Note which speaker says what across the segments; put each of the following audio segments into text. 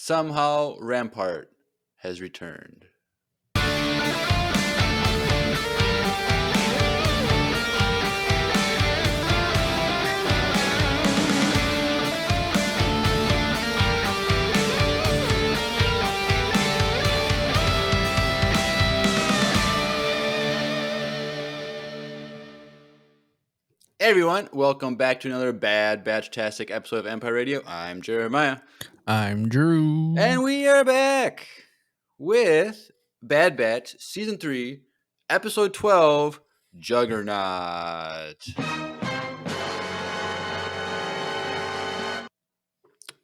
Speaker 1: Somehow Rampart has returned. Hey everyone, welcome back to another Bad Batch-tastic episode of Empire Radio. I'm Jeremiah.
Speaker 2: I'm Drew.
Speaker 1: And we are back with Bad Batch Season 3, Episode 12, Juggernaut.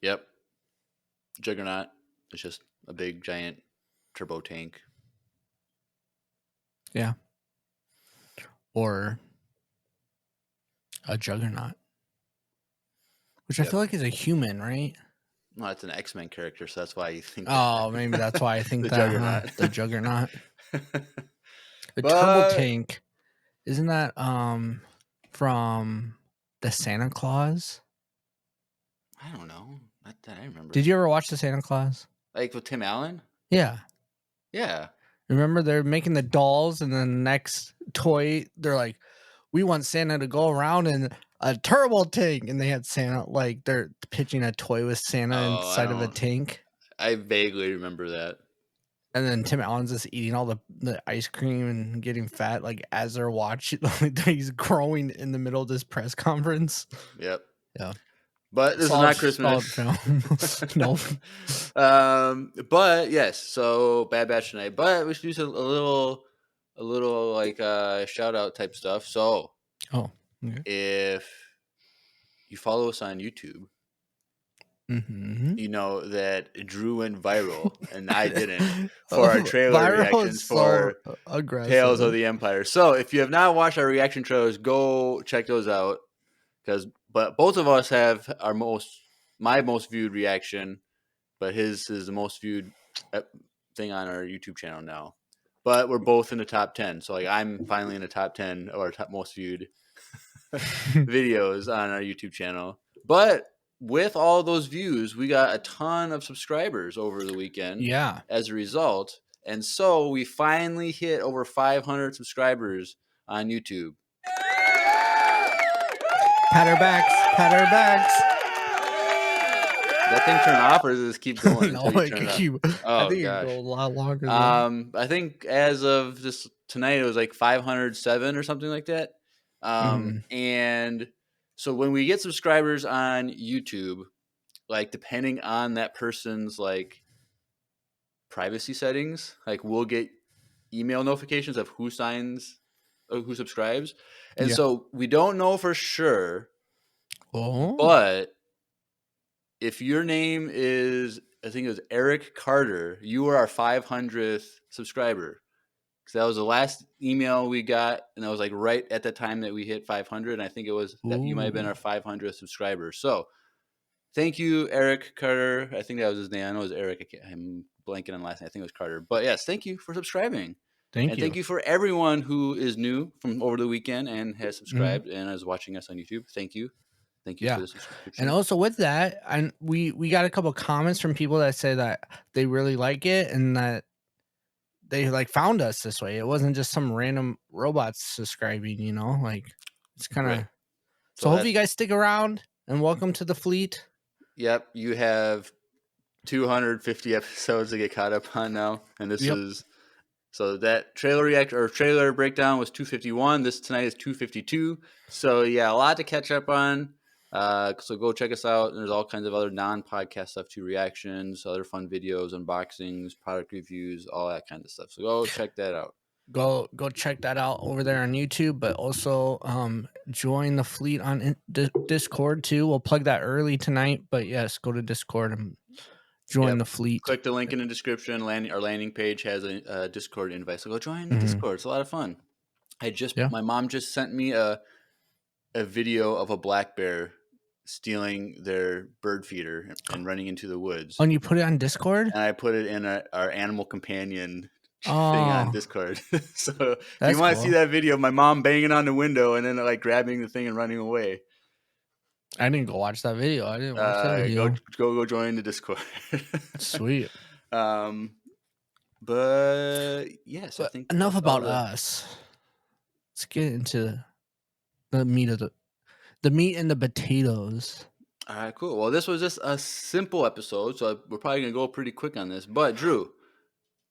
Speaker 1: Yep. Juggernaut is just a big, giant turbo tank.
Speaker 2: Yeah. Or a Juggernaut. Which I feel like is a human, right?
Speaker 1: Well, it's an X-Men character, so that's why you think
Speaker 2: maybe that's why I think
Speaker 1: the
Speaker 2: that.
Speaker 1: Juggernaut.
Speaker 2: The Juggernaut. The turbo tank. Isn't that from the Santa Claus?
Speaker 1: I don't know. Not that I remember.
Speaker 2: Did you ever watch the Santa Claus?
Speaker 1: Like with Tim Allen?
Speaker 2: Yeah.
Speaker 1: Yeah.
Speaker 2: Remember they're making the dolls and then the next toy, they're like, we want Santa to go around in a turbo tank. And they had Santa, like they're pitching a toy with Santa inside of a tank.
Speaker 1: I vaguely remember that.
Speaker 2: And then Tim Allen's just eating all the ice cream and getting fat, like as they're watching. Like he's growing in the middle of this press conference.
Speaker 1: Yep.
Speaker 2: Yeah.
Speaker 1: But this is not Christmas.
Speaker 2: Film. No.
Speaker 1: But yes, so Bad Batch tonight. But we should do a little like shout out type stuff. So if you follow us on YouTube, you know that Drew went viral and I didn't for our trailer reactions for Tales of the Empire. So if you have not watched our reaction trailers, go check those out. But both of us have my most viewed reaction, but his is the most viewed thing on our YouTube channel now. But we're both in the top 10. So like I'm finally in the top 10 of our top most viewed videos on our YouTube channel. But with all those views, we got a ton of subscribers over the weekend.
Speaker 2: Yeah.
Speaker 1: As a result. And so we finally hit over 500 subscribers on YouTube.
Speaker 2: Pat our backs.
Speaker 1: That thing turn off, or does this keep going?
Speaker 2: No, it can keep. I think it can go a lot longer.
Speaker 1: I think as of this tonight, it was like 507 or something like that. And so when we get subscribers on YouTube, like depending on that person's like privacy settings, like we'll get email notifications of who subscribes. And so we don't know for sure, but if your name is, I think it was Eric Carter, you were our 500th subscriber. Because that was the last email we got, and that was like right at the time that we hit 500. And I think it was that you might have been our 500th subscriber. So thank you, Eric Carter. I think that was his name. I know it was Eric. I'm blanking on last name. I think it was Carter. But yes, thank you for subscribing.
Speaker 2: Thank you.
Speaker 1: Thank you for everyone who is new from over the weekend and has subscribed and is watching us on YouTube. Thank you. Thank you for the subscription.
Speaker 2: And also with that, we got a couple of comments from people that say that they really like it and that they like found us this way. It wasn't just some random robots subscribing, you know, like it's kind of. Right. So hopefully you guys stick around and welcome to the fleet.
Speaker 1: Yep, you have 250 episodes to get caught up on now, and this is. So that trailer breakdown was 251. This tonight is 252. So yeah, a lot to catch up on. So go check us out. And there's all kinds of other non-podcast stuff too, reactions, other fun videos, unboxings, product reviews, all that kind of stuff. So go check that out.
Speaker 2: Go check that out over there on YouTube, but also join the fleet on Discord too. We'll plug that early tonight, but yes, go to Discord and join the fleet.
Speaker 1: Click the link in the description. Our landing page has a Discord invite, so go join the Discord. It's a lot of fun. My mom just sent me a video of a black bear stealing their bird feeder and running into the woods.
Speaker 2: Oh, and you put it on Discord?
Speaker 1: And I put it in our animal companion thing on Discord. So if you want to see that video, my mom banging on the window and then like grabbing the thing and running away.
Speaker 2: I didn't go watch that video. I didn't watch that video.
Speaker 1: Go join the Discord.
Speaker 2: Sweet.
Speaker 1: um, but yes, I
Speaker 2: But
Speaker 1: think
Speaker 2: enough
Speaker 1: that's all
Speaker 2: about
Speaker 1: the.
Speaker 2: us. Let's get into the meat of the meat and the potatoes.
Speaker 1: All right, cool. Well, this was just a simple episode, so we're probably gonna go pretty quick on this. But Drew,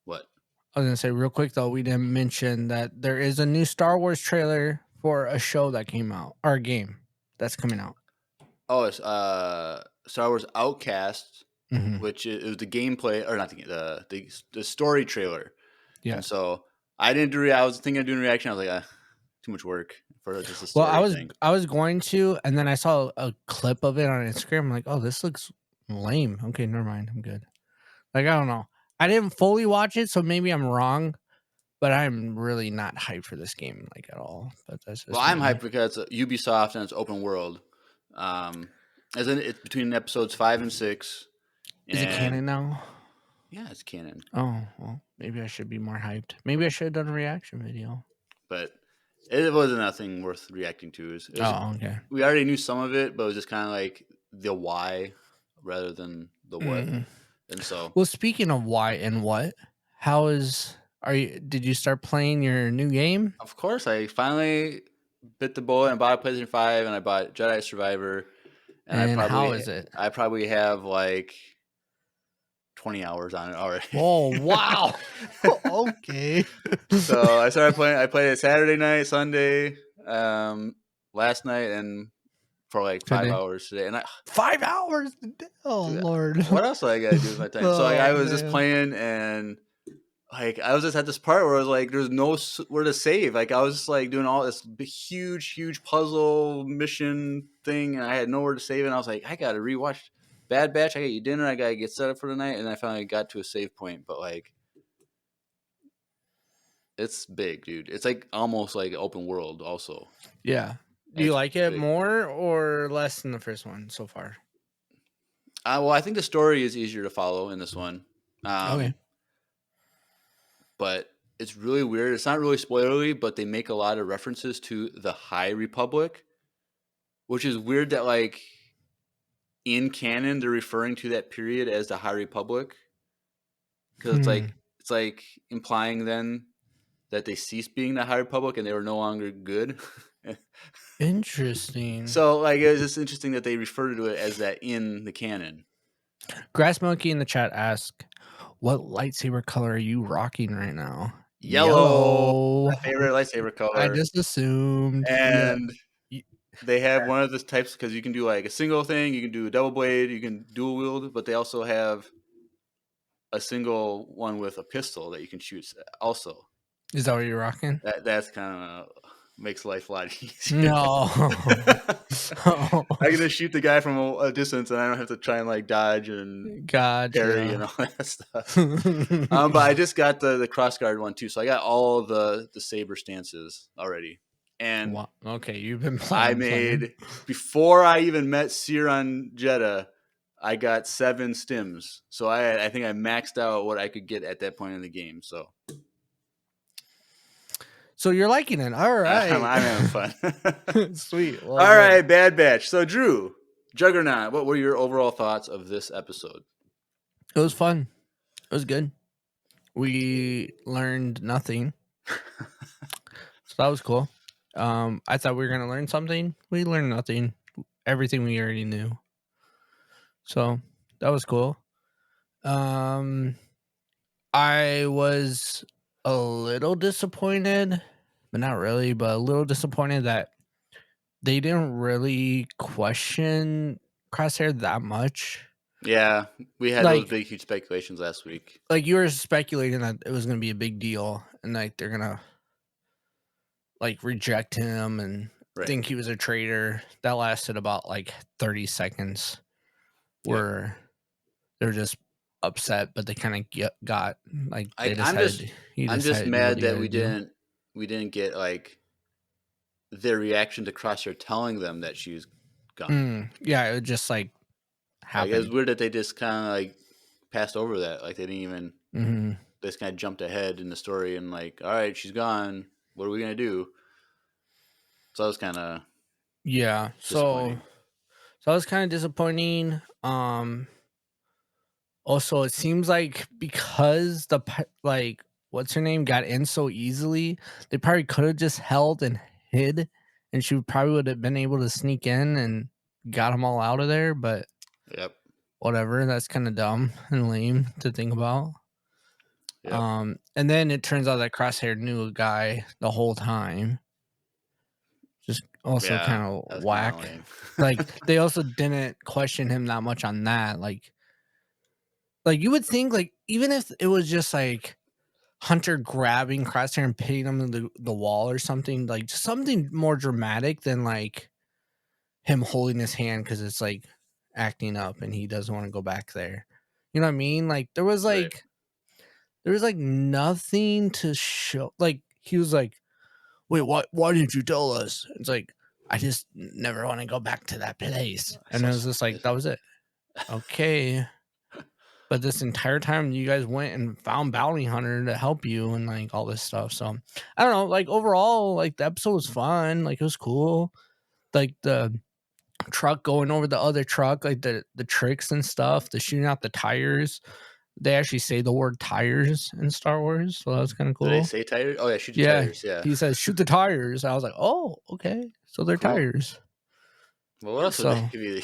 Speaker 1: what?
Speaker 2: I was gonna say real quick though, we didn't mention that there is a new Star Wars trailer for a show that came out, or a game that's coming out.
Speaker 1: Oh, it's Star Wars Outcast,
Speaker 2: Mm-hmm.
Speaker 1: which it was the gameplay or not the story trailer.
Speaker 2: Yeah.
Speaker 1: And so I didn't do. I was thinking of doing a reaction. I was like, too much work for just a
Speaker 2: Well,
Speaker 1: story thing.
Speaker 2: I was going to, and then I saw a clip of it on Instagram. I'm like, oh, this looks lame. Okay, never mind. I'm good. Like, I don't know. I didn't fully watch it, so maybe I'm wrong, but I'm really not hyped for this game like at all. But that's
Speaker 1: Well,
Speaker 2: just
Speaker 1: I'm
Speaker 2: me.
Speaker 1: hyped because it's Ubisoft and it's open world. As in it's between episodes 5 and 6.
Speaker 2: Is it canon now?
Speaker 1: Yeah, it's canon.
Speaker 2: Oh, well, maybe I should be more hyped. Maybe I should have done a reaction video.
Speaker 1: But it wasn't nothing worth reacting to.
Speaker 2: Okay.
Speaker 1: We already knew some of it, but it was just kind of like the why rather than the what. And so,
Speaker 2: well, speaking of why and what, did you start playing your new game?
Speaker 1: of course, I finally bit the bullet and bought a PlayStation 5 and I bought Jedi Survivor.
Speaker 2: And how is it?
Speaker 1: I probably have like 20 hours on it already.
Speaker 2: Oh, wow. Okay.
Speaker 1: So I started playing. I played it Saturday night, Sunday, last night, and for like 5 hours today. And
Speaker 2: 5 hours? Oh, Lord.
Speaker 1: What else do I got to do with my time? So I was just playing, and like I was just at this part where I was like, there's no where to save. Like I was just like doing all this big, huge puzzle mission thing, and I had nowhere to save. And I was like, I got to rewatch Bad Batch. I got to eat dinner. I got to get set up for the night. And I finally got to a save point, but like. It's big, dude. It's like almost like open world also.
Speaker 2: Yeah. Do you like it more or less than the first one so far?
Speaker 1: Well, I think the story is easier to follow in this one.
Speaker 2: Okay.
Speaker 1: But it's really weird. It's not really spoilery, but they make a lot of references to the High Republic, which is weird that like in canon they're referring to that period as the High Republic. Because it's like implying then that they ceased being the High Republic and they were no longer good.
Speaker 2: Interesting.
Speaker 1: So, like, it was just interesting that they referred to it as that in the canon.
Speaker 2: Grass Monkey in the chat asked, what lightsaber color are you rocking right now?
Speaker 1: Yellow. My favorite lightsaber color.
Speaker 2: I just assumed.
Speaker 1: And they have one of the types because you can do like a single thing, you can do a double blade, you can dual wield, but they also have a single one with a pistol that you can shoot also.
Speaker 2: Is that what you're rocking?
Speaker 1: That's kind of makes life a lot easier.
Speaker 2: No.
Speaker 1: I can just shoot the guy from a distance and I don't have to try and like dodge and parry and all that stuff. But I just got the crossguard one too. So I got all the saber stances already. And
Speaker 2: okay, you've been playing.
Speaker 1: Before I even met Seer on Jeddah, I got 7 stims. So I think I maxed out what I could get at that point in the game. So
Speaker 2: you're liking it. All right.
Speaker 1: I'm having fun.
Speaker 2: Sweet.
Speaker 1: Well, all right, Bad Batch. So Drew, Juggernaut, what were your overall thoughts of this episode?
Speaker 2: It was fun. It was good. We learned nothing. So that was cool. I thought we were going to learn something. We learned nothing. Everything we already knew. So that was cool. I was a little disappointed, but not really, but a little disappointed that they didn't really question Crosshair that much.
Speaker 1: Yeah, we had those big, huge speculations last week.
Speaker 2: Like you were speculating that it was going to be a big deal and like they're going to like reject him and think he was a traitor. That lasted about like 30 seconds where they're just upset, but they kind of got like
Speaker 1: I'm just mad that we didn't get like their reaction to Crosshair telling them that she's gone.
Speaker 2: Yeah, it just like happened.
Speaker 1: Like, it was weird that they just kind of like passed over that. Like they didn't even they just kind of jumped ahead in the story and like, all right, she's gone. What are we gonna do? So I was kind of
Speaker 2: disappointing. So that was kind of disappointing. Also, it seems like because like what's her name got in so easily, they probably could have just held and hid, and she probably would have been able to sneak in and got them all out of there. But
Speaker 1: Yep.
Speaker 2: whatever, that's kind of dumb and lame to think about.
Speaker 1: Yep.
Speaker 2: And then it turns out that Crosshair knew a guy the whole time. Just also
Speaker 1: Yeah.
Speaker 2: kind of
Speaker 1: That's kind of
Speaker 2: whack.
Speaker 1: lame.
Speaker 2: Like they also didn't question him that much on that. Like you would think, like even if it was just like Hunter grabbing Crosshair and pinning him to the wall or something, like just something more dramatic than like him holding his hand because it's like acting up and he doesn't want to go back there. You know what I mean? Like
Speaker 1: Right.
Speaker 2: there was like nothing to show. Like he was like, "Wait, why didn't you tell us?" It's like I just never want to go back to that place. And
Speaker 1: So
Speaker 2: it was just like
Speaker 1: stupid.
Speaker 2: that was it. Okay. But this entire time you guys went and found Bounty Hunter to help you and like all this stuff. So I don't know. Like overall, like the episode was fun. Like it was cool. Like the truck going over the other truck, like the tricks and stuff, the shooting out the tires. They actually say the word tires in Star Wars, so that was kind of
Speaker 1: Do they
Speaker 2: cool.
Speaker 1: say tires? Oh yeah, shoot the
Speaker 2: Yeah,
Speaker 1: tires. Yeah.
Speaker 2: he says shoot the tires. I was like, oh, okay, so they're
Speaker 1: Cool.
Speaker 2: tires.
Speaker 1: Well, what else would they
Speaker 2: So
Speaker 1: give you?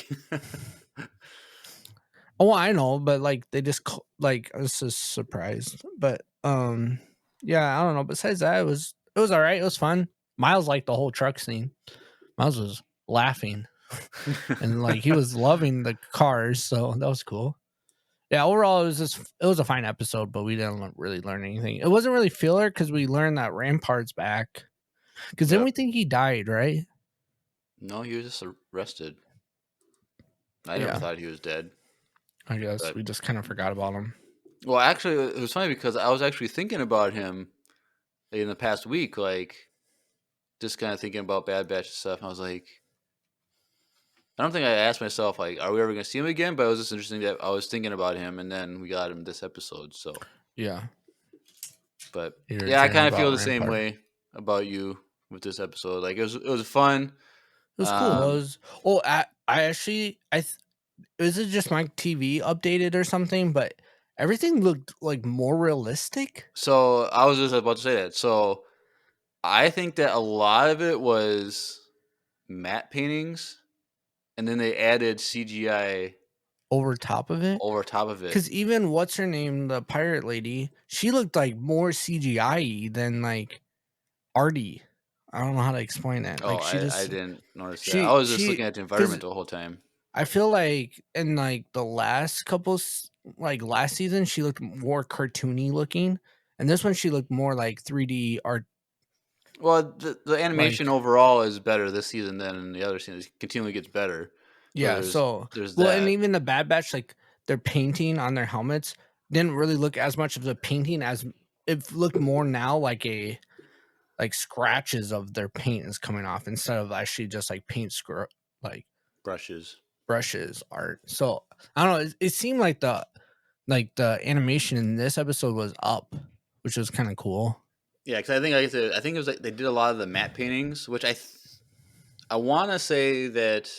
Speaker 2: oh, I know, but like they just like I was just surprised. But yeah, I don't know. Besides that, it was all right. It was fun. Miles liked the whole truck scene. Miles was laughing and like he was loving the cars, so that was cool. Yeah, overall it was a fine episode, but we didn't really learn anything. It wasn't really filler because we learned that Rampart's back. Because then
Speaker 1: Yep.
Speaker 2: we think he died, right?
Speaker 1: No, he was just arrested. I never
Speaker 2: Yeah,
Speaker 1: thought he was dead.
Speaker 2: I guess
Speaker 1: But
Speaker 2: we just kind of forgot about him.
Speaker 1: well, actually, it was funny because I was actually thinking about him in the past week, like just kind of thinking about Bad Batch and stuff. And I was like, I don't think I asked myself like, are we ever going to see him again? But it was just interesting that I was thinking about him, and then we got him this episode. So,
Speaker 2: Yeah,
Speaker 1: but
Speaker 2: you were
Speaker 1: yeah, I
Speaker 2: dreaming
Speaker 1: kind of feel
Speaker 2: about
Speaker 1: the same
Speaker 2: Rampart.
Speaker 1: way about you with this episode. Like it was fun.
Speaker 2: It was cool. It
Speaker 1: Um,
Speaker 2: was. Oh, I actually is it just my TV updated or something? But everything looked like more realistic.
Speaker 1: so I was just about to say that. So I think that a lot of it was matte paintings, and then they added CGI
Speaker 2: Over top of it.
Speaker 1: over top of it.
Speaker 2: Because even what's her name, the pirate lady, she looked like more CGI than like Artie. I don't know how to explain it.
Speaker 1: Oh,
Speaker 2: Like she
Speaker 1: I
Speaker 2: just
Speaker 1: didn't notice that. I was just looking
Speaker 2: she
Speaker 1: at the
Speaker 2: because
Speaker 1: environment the whole time.
Speaker 2: I feel like in like the last like last season she looked more cartoony looking, and this one she looked more like 3D art.
Speaker 1: Well, the animation
Speaker 2: Like
Speaker 1: overall is better this season than in the other seasons. It continually gets better. So
Speaker 2: yeah, so
Speaker 1: there's
Speaker 2: well, and
Speaker 1: that.
Speaker 2: even the Bad Batch, like their painting on their helmets didn't really look as much of the painting as it looked more now like a like scratches of their paint is coming off instead of actually just like like
Speaker 1: Brushes.
Speaker 2: brushes art. So I don't know. It seemed like the animation in this episode was up, which was kind of cool.
Speaker 1: Yeah, because I think I think it was like they did a lot of the matte paintings, which I want to say that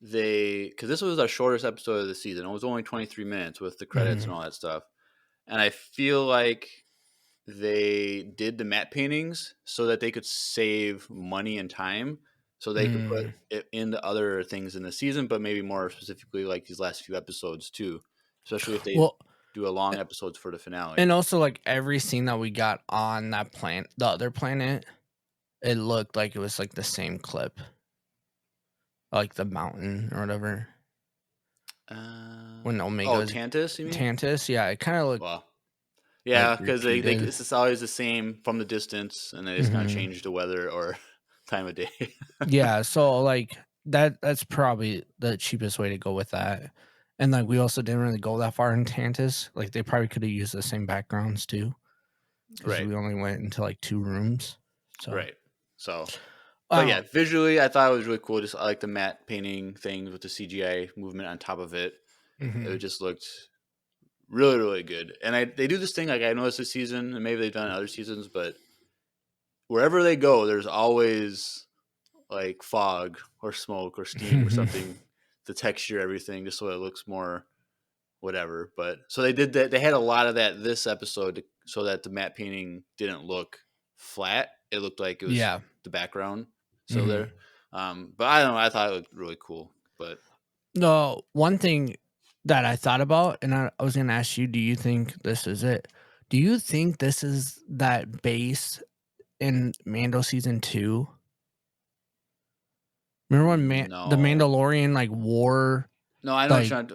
Speaker 1: because this was our shortest episode of the season. It was only 23 minutes with the credits
Speaker 2: Hmm.
Speaker 1: and all that stuff, and I feel like they did the matte paintings so that they could save money and time, so they could put
Speaker 2: Mm.
Speaker 1: it into other things in the season, but maybe more specifically like these last few episodes too, especially if they
Speaker 2: Well,
Speaker 1: do a long episodes for the finale.
Speaker 2: and also like every scene that we got on that planet, the other planet, it looked like it was like the same clip, like the mountain or whatever. When
Speaker 1: Oh,
Speaker 2: Omega's
Speaker 1: Tantus, you mean?
Speaker 2: Tantus, yeah, it kind of looked
Speaker 1: Well,
Speaker 2: like
Speaker 1: yeah, because they
Speaker 2: repeated.
Speaker 1: it's just always the same from the distance, and they just kind of
Speaker 2: Hmm.
Speaker 1: change the weather or time of day.
Speaker 2: Yeah, so like that's probably the cheapest way to go with that. And like we also didn't really go that far in Tantus. Like they probably could have used the same backgrounds too, because
Speaker 1: Right,
Speaker 2: we only went into like 2 rooms. So
Speaker 1: right. So, but yeah,
Speaker 2: um,
Speaker 1: visually, I thought it was really cool. Just I like the matte painting things with the CGI movement on top of it. It
Speaker 2: mhm.
Speaker 1: just looked really, really good. And they do this thing like I noticed this season, and maybe they've done it other seasons, but wherever they go, there's always like fog or smoke or steam or something to texture everything just so it looks more whatever. But so they did that. They had a lot of that this episode so that the matte painting didn't look flat. It looked like it was
Speaker 2: Yeah.
Speaker 1: the background still there. But I don't know. I thought it looked really cool. But
Speaker 2: No, one thing that I thought about, and I was gonna ask you, do you think this is it? Do you think this is that base in Mando season 2? Remember when the
Speaker 1: no,
Speaker 2: Mandalorian like wore
Speaker 1: no, I know what
Speaker 2: like
Speaker 1: you're not,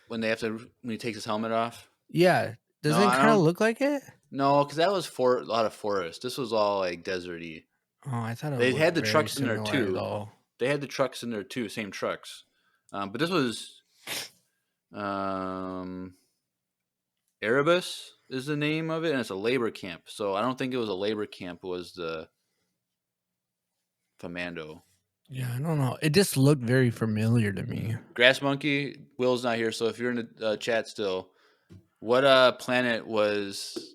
Speaker 1: when they have to when he takes his helmet off.
Speaker 2: yeah,
Speaker 1: No,
Speaker 2: doesn't it
Speaker 1: I
Speaker 2: kind of
Speaker 1: don't.
Speaker 2: look like it?
Speaker 1: No, because that was for a lot of forest. This was all like deserty.
Speaker 2: Oh, I thought it
Speaker 1: They
Speaker 2: looked
Speaker 1: had the
Speaker 2: very
Speaker 1: trucks in there
Speaker 2: similar
Speaker 1: too.
Speaker 2: though.
Speaker 1: They had the trucks in there too, same trucks. But this was um, Erebus is the name of it, and it's a labor camp. So I don't think it was a labor camp. It was the Commando.
Speaker 2: Yeah, I don't know. It just looked very familiar to me.
Speaker 1: Grass Monkey. Will's not here, so if you're in the chat still, what planet was,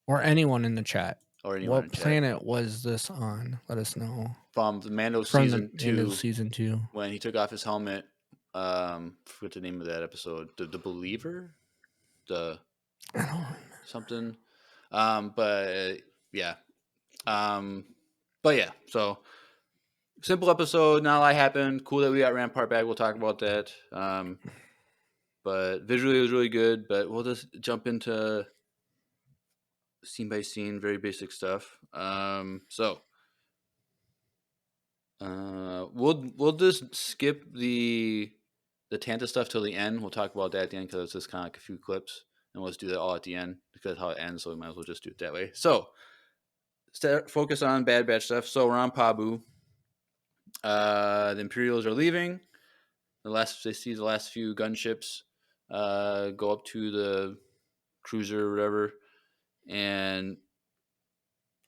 Speaker 2: Or anyone in the chat.
Speaker 1: or anyone in
Speaker 2: What
Speaker 1: chat,
Speaker 2: planet was this on? Let us know.
Speaker 1: from the Mando
Speaker 2: From the
Speaker 1: season
Speaker 2: end of
Speaker 1: 2
Speaker 2: season 2.
Speaker 1: when he took off his helmet? Forget the name of that episode. The Believer, the
Speaker 2: I don't remember.
Speaker 1: something. But yeah. But yeah. So simple episode. Not a lot happened. Cool that we got Rampart back. We'll talk about that. But visually it was really good. But we'll just jump into scene by scene, very basic stuff. We'll just skip the Tanta stuff till the end. We'll talk about that at the end because it's just kind of like a few clips, and we'll just do that all at the end because how it ends. So we might as well just do it that way. So focus on Bad Batch stuff. So we're on Pabu. The Imperials are leaving. They see the last few gunships go up to the cruiser or whatever, and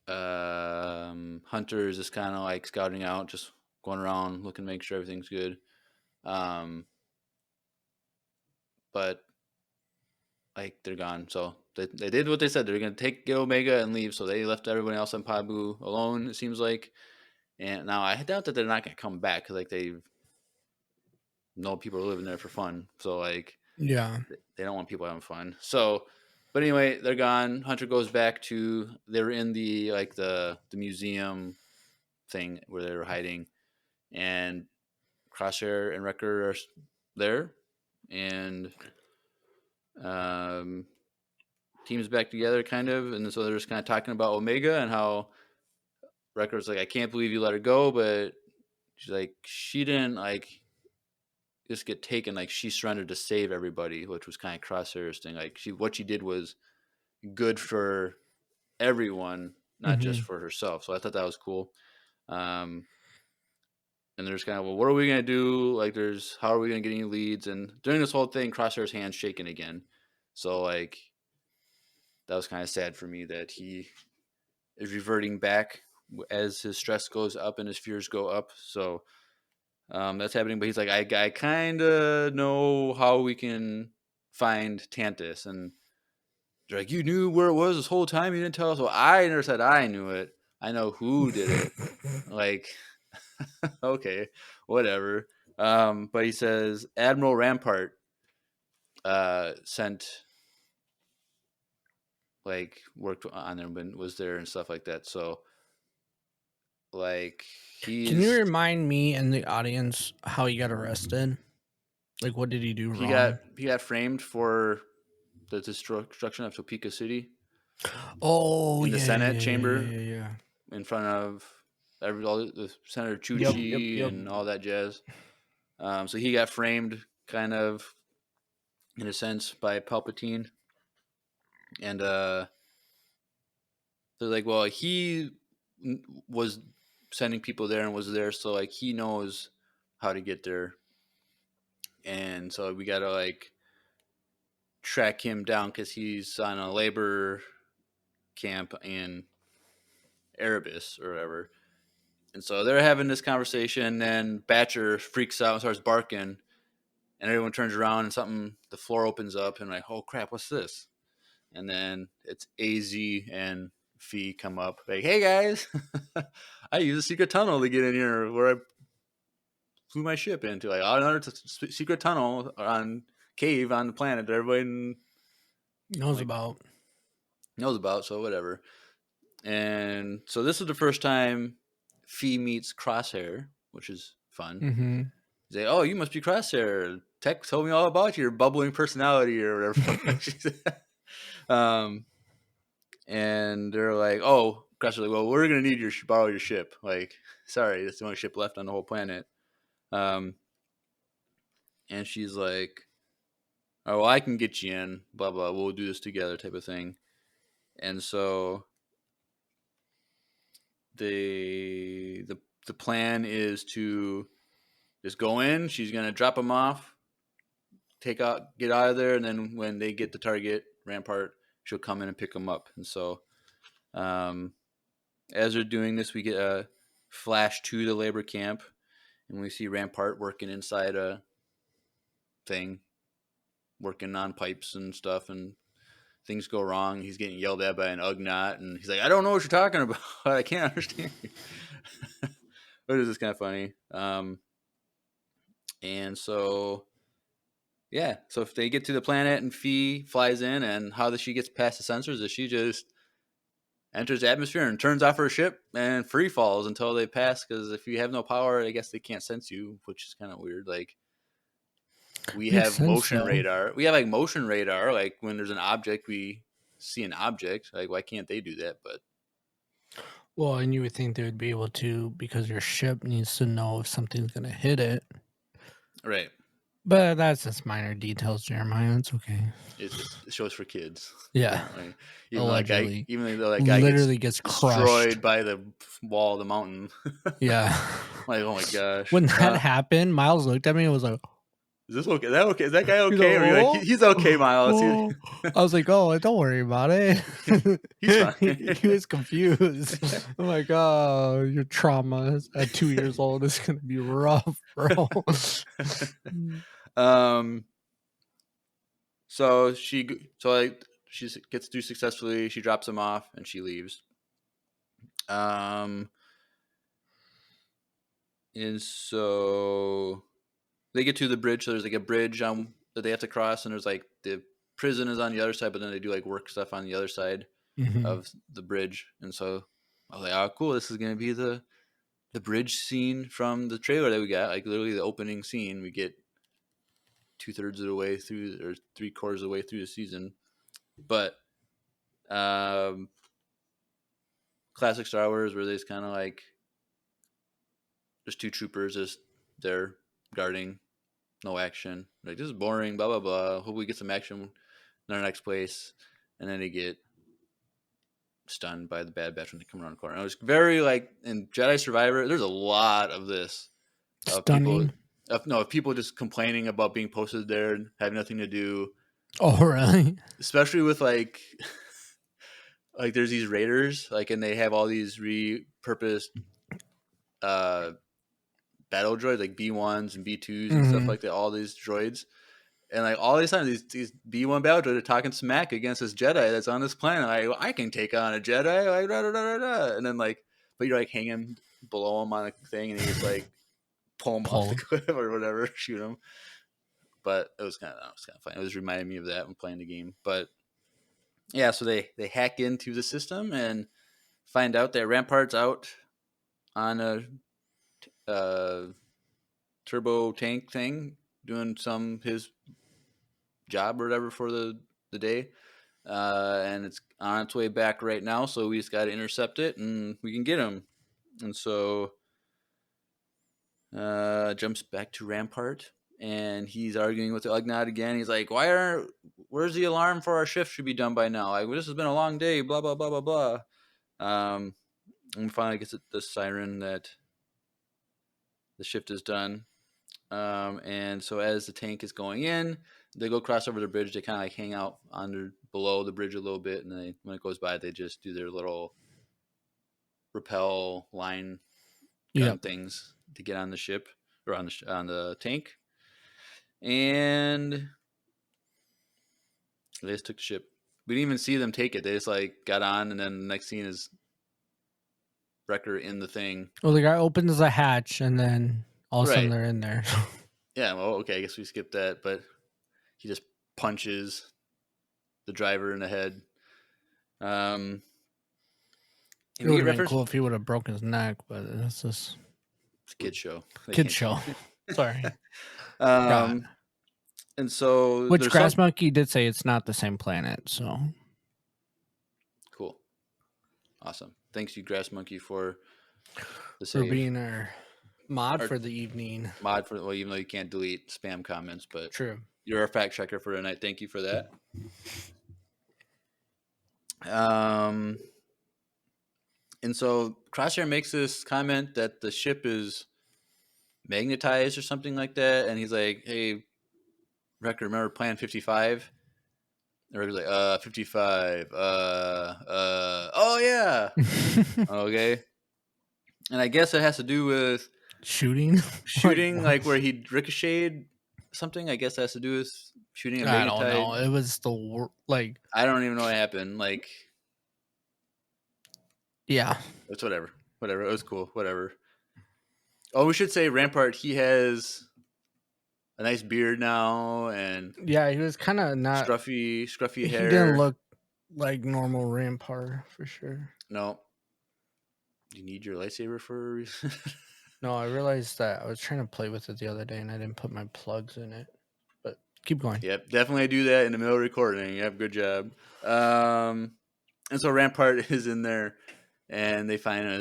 Speaker 1: Hunter is just kind of like scouting out, just going around looking, make sure everything's good. But like they're gone, so they did what they said. They're gonna get Omega and leave. So they left everybody else on Pabu alone. It seems like, and now I doubt that they're not gonna come back because like they know people are living there for fun. So like
Speaker 2: Yeah.
Speaker 1: they don't want people having fun. So, but anyway, they're gone. Hunter goes back to they were in the like the museum thing where they were hiding, and Crosshair and Wrecker are there, and teams back together kind of, and so they're just kind of talking about Omega and how Wrecker's like, I can't believe you let her go, but she's like, she didn't like just get taken, like she surrendered to save everybody, which was kind of Crosshair's thing. Like what she did was good for everyone, not just for herself. So I thought that was cool. And there's kind of, well, what are we gonna do? Like, how are we gonna get any leads? And during this whole thing, Crosshair's hand's shaking again. So like, that was kind of sad for me that he is reverting back as his stress goes up and his fears go up. So that's happening. But he's like, I kind of know how we can find Tantus. And they're like, you knew where it was this whole time? You didn't tell us? Well, I never said I knew it. I know who did it. Like, okay, whatever. But he says Admiral Rampart sent, like, worked on them and was there and stuff like that. So like
Speaker 2: Can you
Speaker 1: he's
Speaker 2: remind me and the audience how he got arrested? Like, what did he do
Speaker 1: he
Speaker 2: wrong?
Speaker 1: got framed for the destruction of Topeka City
Speaker 2: Oh,
Speaker 1: in the
Speaker 2: yeah,
Speaker 1: Senate
Speaker 2: yeah,
Speaker 1: chamber
Speaker 2: yeah.
Speaker 1: in front of all the Senator
Speaker 2: Yep,
Speaker 1: Chuchi
Speaker 2: yep.
Speaker 1: and all that jazz. So he got framed kind of in a sense by Palpatine, and they're like, well, he was sending people there and was there, so like he knows how to get there, and so we gotta like track him down because he's on a labor camp in Erebus or whatever. And so they're having this conversation, and then Batcher freaks out and starts barking, and everyone turns around and the floor opens up, and like, oh crap, what's this? And then it's AZ and Fee come up like, "Hey guys, I use a secret tunnel to get in here where I flew my ship into, like another secret tunnel on cave on the planet that everybody
Speaker 2: Knows
Speaker 1: like
Speaker 2: about.
Speaker 1: knows about." So whatever. And so this is the first time Fee meets Crosshair, which is fun.
Speaker 2: Mm-hmm.
Speaker 1: He's like, "Oh, you must be Crosshair. Tech told me all about your bubbling personality or whatever." She said. And they're like, "Oh, Crosshair's like, well, we're gonna need your borrow your ship. Like, sorry, that's the only ship left on the whole planet." Um, and she's like, "Oh, well, I can get you in. Blah blah. We'll do this together," type of thing. And so the plan is to just go in. She's gonna drop them off, get out of there, and then when they get the target rampart, she'll come in and pick them up. And so, as they're doing this, we get a flash to the labor camp, and we see Rampart working inside a thing, working on pipes and stuff, and things go wrong. He's getting yelled at by an Ugnaught, and he's like, "I don't know what you're talking about. I can't understand you." But it's just kind of funny. And so, yeah. So if they get to the planet and Fee flies in, and how she gets past the sensors is she just enters the atmosphere and turns off her ship and free falls until they pass. Because if you have no power, I guess they can't sense you, which is kind of weird. Like, we
Speaker 2: Makes
Speaker 1: have
Speaker 2: sense,
Speaker 1: motion
Speaker 2: though.
Speaker 1: radar. We have like motion radar. Like when there's an object, we see an object. Like, why can't they do that? But
Speaker 2: Well, and you would think they would be able to because your ship needs to know if something's going to hit it.
Speaker 1: right,
Speaker 2: But that's just minor details, Jeremiah. It's okay.
Speaker 1: it's shows for kids.
Speaker 2: Yeah.
Speaker 1: Apparently.
Speaker 2: Allegedly.
Speaker 1: Even though that guy
Speaker 2: Literally
Speaker 1: gets
Speaker 2: crushed.
Speaker 1: destroyed by the wall of the mountain.
Speaker 2: Yeah.
Speaker 1: Like, oh my gosh.
Speaker 2: When that happened, Miles looked at me and was like,
Speaker 1: Is this okay? Is that okay? Is that guy
Speaker 2: he's
Speaker 1: okay?
Speaker 2: like,
Speaker 1: Or you're like,
Speaker 2: "Oh,
Speaker 1: he's okay, Miles.
Speaker 2: oh." I was like, "Oh, don't worry about it."
Speaker 1: He's fine.
Speaker 2: He was confused. I'm like, "Oh, your trauma at 2 years old is gonna be rough, bro."
Speaker 1: So she gets through successfully. She drops him off and she leaves. And so they get to the bridge. So there's like a bridge that they have to cross, and there's like the prison is on the other side, but then they do like work stuff on the other side of the bridge. And so I was like, "Oh, cool! This is gonna be the bridge scene from the trailer that we got. Like literally the opening scene. We get 2/3 of the way through, or 3/4 of the way through the season." But classic Star Wars, where there's kind of like there's two troopers just there guarding, no action. Like, this is boring, blah blah blah. Hope we get some action in our next place, and then they get stunned by the Bad Batch when they come around the corner. It was very like in Jedi Survivor. There's a lot of this of
Speaker 2: Stunning.
Speaker 1: people, of people just complaining about being posted there and having nothing to do.
Speaker 2: Oh, really?
Speaker 1: Especially with like like there's these raiders, like, and they have all these repurposed battle droids, like B1s and B2s and stuff like that. All these droids, and like all these times, these B1 battle droids are talking smack against this Jedi that's on this planet. Like, I can take on a Jedi, like da, da, da, da, da. And then like, but you're like hanging below him on a thing, and he's like pull him off the cliff or whatever, shoot him. But it was kind of fun. It was reminding me of that when playing the game. But yeah, so they hack into the system and find out that Rampart's out on a turbo tank thing, doing his job or whatever for the day, and it's on its way back right now. So we just got to intercept it, and we can get him. And so jumps back to Rampart, and he's arguing with the Ugnaught again. He's like, "Where's the alarm for our shift? Should be done by now. Like, this has been a long day. Blah blah blah blah blah." And finally gets the siren that the shift is done. And so as the tank is going in, they go cross over the bridge. They kind of like hang out below the bridge a little bit, and when it goes by, they just do their little rappel line gun things to get on the ship or on the tank. And they just took the ship. We didn't even see them take it. They just like got on, and then the next scene is Wrecker in the thing.
Speaker 2: Well, the guy opens the hatch, and then all of a sudden
Speaker 1: Right.
Speaker 2: they're in there.
Speaker 1: Yeah. Well, okay. I guess we skipped that, but he just punches the driver in the head.
Speaker 2: It would have been cool if he would have broken his neck, but it's just
Speaker 1: It's a kid show.
Speaker 2: kid show. Sorry.
Speaker 1: And so
Speaker 2: Which Grass Monkey did say it's not the same planet, so
Speaker 1: cool. Awesome. Thanks you, Grass Monkey, for the
Speaker 2: for
Speaker 1: save.
Speaker 2: being our mod for the evening.
Speaker 1: Mod for, well, even though you can't delete spam comments, but
Speaker 2: true.
Speaker 1: You're our fact checker for tonight. Thank you for that. And so Crosshair makes this comment that the ship is magnetized or something like that, and he's like, "Hey, Wrecker, remember Plan 55?" And Wrecker's like, 55. Oh yeah, okay." And I guess it has to do with
Speaker 2: shooting,
Speaker 1: like where he ricocheted something. I guess it has to do with shooting a magnetized.
Speaker 2: I don't know. It was the like.
Speaker 1: I don't even know what happened. Like,
Speaker 2: yeah,
Speaker 1: it's whatever. Whatever. It was cool. Whatever. Oh, we should say Rampart. He has a nice beard now, and
Speaker 2: yeah, he was kind of not
Speaker 1: scruffy hair.
Speaker 2: He didn't look like normal Rampart for sure.
Speaker 1: No. You need your lightsaber for a reason?
Speaker 2: No, I realized that I was trying to play with it the other day, and I didn't put my plugs in it. But keep going.
Speaker 1: Yep, definitely do that in the middle of recording. Yep, good job. And so Rampart is in there, and they find out,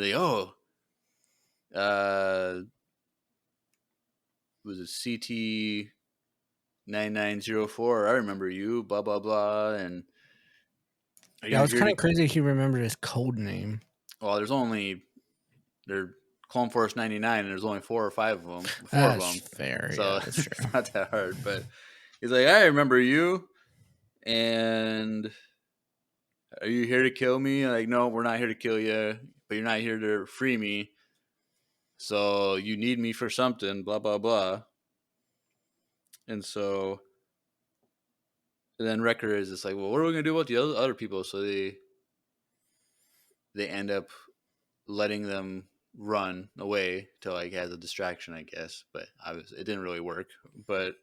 Speaker 1: was it CT 9904? I remember you, blah blah blah, and
Speaker 2: yeah, it was kind of crazy. He remembered his code name.
Speaker 1: Well, they're Clone Force 99, and there's only 4 or 5 of them.
Speaker 2: That's fair.
Speaker 1: So
Speaker 2: yeah, that's
Speaker 1: it's not that hard. But he's like, I remember you, and are you here to kill me? Like, no, we're not here to kill you, but you're not here to free me. So you need me for something, blah, blah, blah. And so then Wrecker is just like, well, what are we going to do about the other people? So they end up letting them run away to like as a distraction, I guess. But obviously it didn't really work. But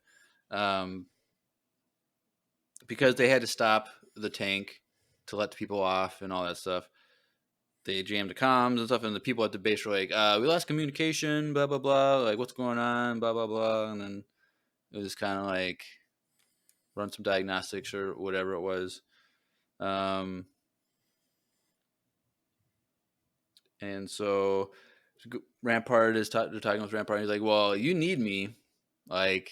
Speaker 1: because they had to stop the tank to let the people off and all that stuff, they jammed the comms and stuff, and the people at the base were like, we lost communication, blah, blah, blah, like, what's going on, blah, blah, blah, and then it was kind of like run some diagnostics or whatever it was. And so Rampart is they're talking with Rampart, and he's like, well, you need me, like,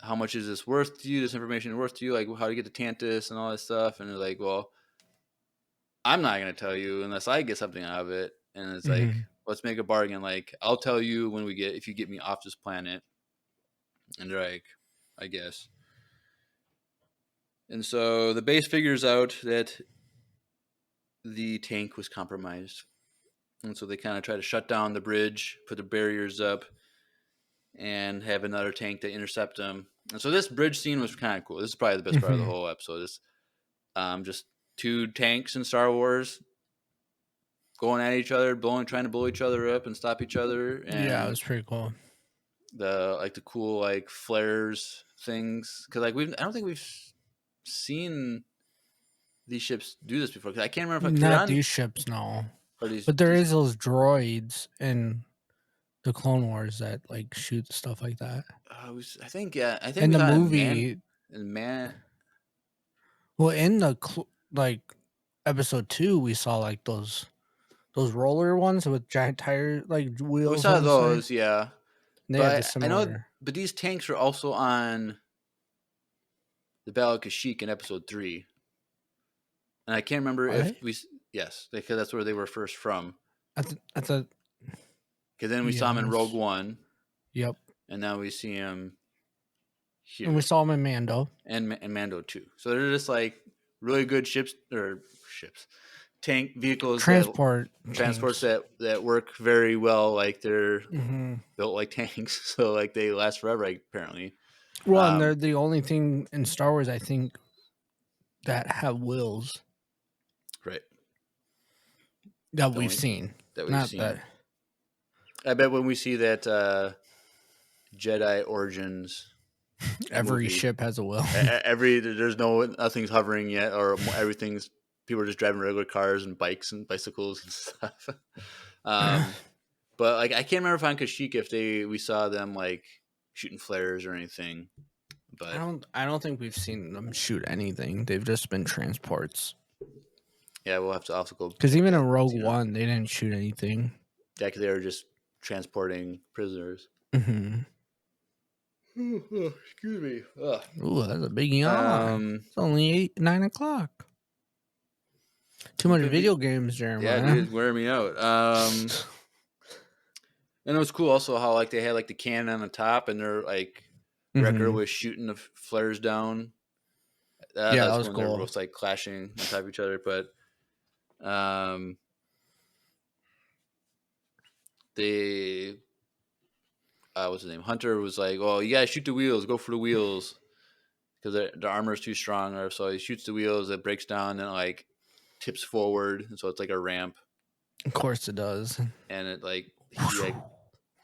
Speaker 1: how much is this worth to you, this information worth to you, like, how to get to Tantus and all that stuff, and they're like, well, I'm not going to tell you unless I get something out of it. And it's like, let's make a bargain. Like, I'll tell you if you get me off this planet. And they're like, I guess. And so the base figures out that the tank was compromised. And so they kind of try to shut down the bridge, put the barriers up, and have another tank to intercept them. And so this bridge scene was kind of cool. This is probably the best part of the whole episode. This, just 2 tanks in Star Wars going at each other, trying to blow each other up and stop each other. And
Speaker 2: yeah, it was pretty cool.
Speaker 1: The cool like flares things, because like I don't think we've seen these ships do this before. Because I can't remember if
Speaker 2: not these ships, no. But there is those droids in the Clone Wars that like shoot stuff like that.
Speaker 1: I think
Speaker 2: in the movie, well, in the like episode 2, we saw like those roller ones with giant tire like wheels.
Speaker 1: We saw those, yeah.
Speaker 2: But
Speaker 1: I know, but these tanks are also on the Battle of Kashyyyk in episode 3, and I can't remember yes, because that's where they were first from.
Speaker 2: Because
Speaker 1: then we saw him in Rogue One.
Speaker 2: Yep.
Speaker 1: And now we see him here.
Speaker 2: And we saw him in Mando.
Speaker 1: And Mando too. So they're just like really good tank vehicles, transports that work very well. Like they're built like tanks, so like they last forever apparently.
Speaker 2: Well, and they're the only thing in Star Wars, I think, that have wheels
Speaker 1: Right.
Speaker 2: that we've seen.
Speaker 1: That we've
Speaker 2: Not
Speaker 1: seen.
Speaker 2: that
Speaker 1: I bet when we see that Jedi Origins
Speaker 2: every
Speaker 1: movie,
Speaker 2: ship has a wheel.
Speaker 1: nothing's hovering yet, or everything's people are just driving regular cars and bikes and bicycles and stuff. But like I can't remember if on Kashyyyk if we saw them like shooting flares or anything. But
Speaker 2: I don't think we've seen them shoot anything. They've just been transports.
Speaker 1: yeah, we'll have to also go
Speaker 2: because even in Rogue One, they didn't shoot anything.
Speaker 1: Yeah, because they were just transporting prisoners.
Speaker 2: Mm-hmm.
Speaker 1: Excuse me. Ugh.
Speaker 2: Ooh, that's a big yawn. It's only 9 o'clock. Too much video games, Jeremiah.
Speaker 1: Yeah, dude, wearing me out. And it was cool also how like they had like the cannon on the top and their like Wrecker was shooting the flares down.
Speaker 2: Yeah, that was cool.
Speaker 1: They were both like clashing on top of each other, but they what's his name? Hunter was like, "Well, you gotta shoot the wheels. Go for the wheels." Because the armor is too strong, or so he shoots the wheels, it breaks down, and it like tips forward, and so it's like a ramp.
Speaker 2: Of course it does.
Speaker 1: And it like he like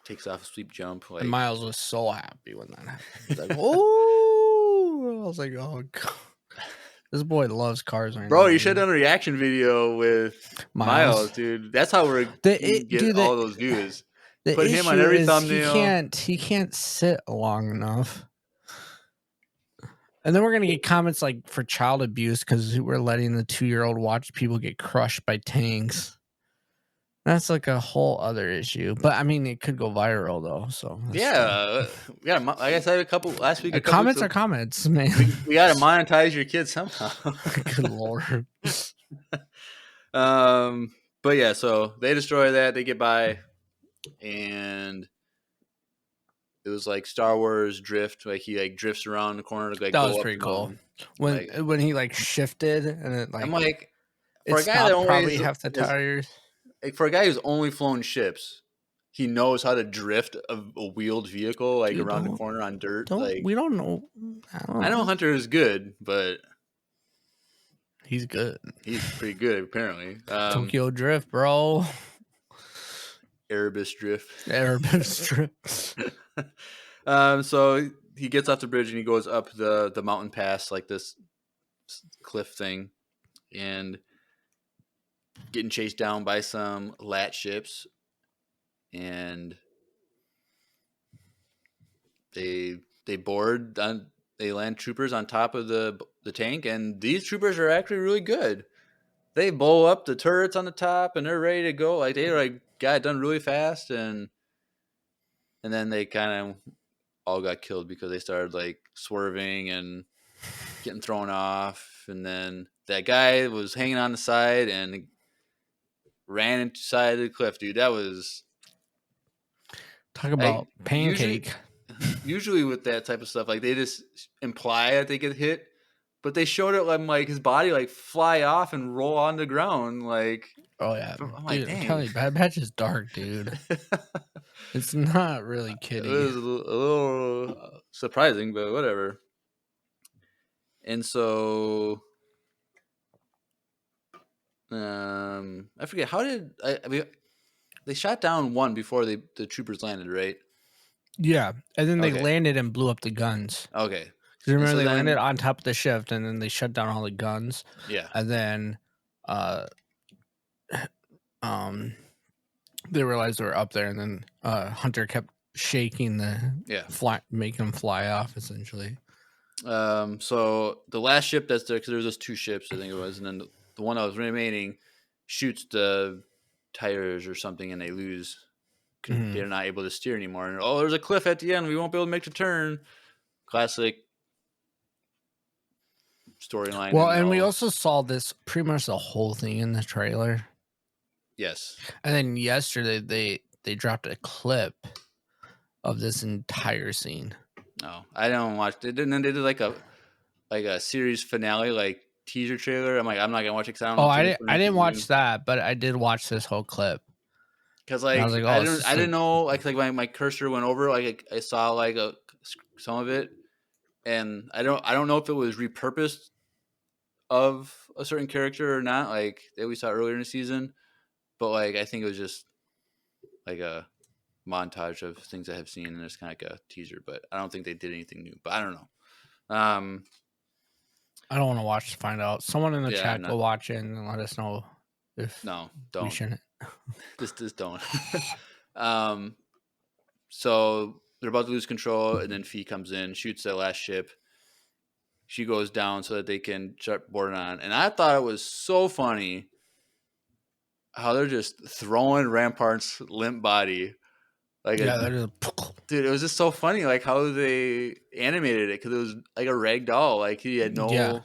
Speaker 1: takes off a sweep jump. Like
Speaker 2: and Miles was so happy when that happened. He's like, "Oh!" I was like, "Oh god, this boy loves cars right
Speaker 1: bro,
Speaker 2: now."
Speaker 1: You should have done a reaction video with Miles, dude. That's how we're get all those views. Put him on every thumbnail.
Speaker 2: He can't sit long enough. And then we're gonna get comments like for child abuse because we're letting the 2-year-old watch people get crushed by tanks. That's like a whole other issue. But I mean, it could go viral though. So
Speaker 1: yeah. Like I said a couple last week.
Speaker 2: Comments are comments, man.
Speaker 1: We got to monetize your kids somehow.
Speaker 2: Good lord.
Speaker 1: But yeah, so they destroy that. They get by, and it was like Star Wars drift. Like he like drifts around the corner to like
Speaker 2: that
Speaker 1: go
Speaker 2: was
Speaker 1: up
Speaker 2: pretty cool. When he like shifted and it like
Speaker 1: I'm like
Speaker 2: for a guy that only probably half the tires.
Speaker 1: Like for a guy who's only flown ships, he knows how to drift a wheeled vehicle like around the corner on dirt. Like
Speaker 2: we don't know.
Speaker 1: I know Hunter is good, but
Speaker 2: he's good.
Speaker 1: He's pretty good apparently.
Speaker 2: Tokyo Drift, bro.
Speaker 1: Erebus Drift.
Speaker 2: Erebus Drift.
Speaker 1: So he gets off the bridge and he goes up the mountain pass, like this cliff thing, and getting chased down by some lat ships, and they board on. They land troopers on top of the tank, and these troopers are actually really good. They blow up the turrets on the top, and they're ready to go. Like they like got it done really fast, and then they kind of all got killed because they started like swerving and getting thrown off. And then that guy was hanging on the side and ran inside the cliff, dude. That was
Speaker 2: talk about pancake.
Speaker 1: Usually with that type of stuff, like they just imply that they get hit, but they showed it like his body like fly off and roll on the ground. Like,
Speaker 2: oh yeah,
Speaker 1: I'm like,
Speaker 2: dude, I'm telling you, Bad Batch is dark, dude. It's not really kidding.
Speaker 1: It was a little surprising, but whatever. And so, I forget how did I mean they shot down one before the troopers landed, right?
Speaker 2: Yeah, and then they landed and blew up the guns.
Speaker 1: Okay,
Speaker 2: because remember they landed on top of the shift and then they shut down all the guns.
Speaker 1: Yeah,
Speaker 2: and then they realized they were up there, and then Hunter kept shaking making them fly off essentially.
Speaker 1: So the last ship that's there, because there was just 2 ships, I think it was, and then the one that was remaining shoots the tires or something, and they lose. They're not able to steer anymore. And there's a cliff at the end. We won't be able to make the turn. Classic storyline.
Speaker 2: Well, and we also saw this pretty much the whole thing in the trailer.
Speaker 1: Yes.
Speaker 2: And then yesterday they dropped a clip of this entire scene.
Speaker 1: No, I don't watch it. And then they did like a series finale, like teaser trailer. I'm not gonna watch it because I don't know.
Speaker 2: I didn't watch that, but I did watch this whole clip.
Speaker 1: Because like I didn't know like my cursor went over, like I saw like some of it, and I don't know if it was repurposed of a certain character or not, like that we saw earlier in the season. But like I think it was just like a montage of things I have seen, and it's kind of like a teaser. But I don't think they did anything new. But I don't know.
Speaker 2: I don't want to watch to find out. Someone in the
Speaker 1: Yeah,
Speaker 2: chat go watch it and let us know if
Speaker 1: no,
Speaker 2: we
Speaker 1: don't.
Speaker 2: shouldn't.
Speaker 1: Just don't. So they're about to lose control, and then Fee comes in, shoots that last ship. She goes down so that they can start boarding on. And I thought it was so funny how they're just throwing Rampart's limp body. Like, dude, it was just so funny, like how they animated it, because it was like a rag doll. Like he had no.
Speaker 2: Yeah.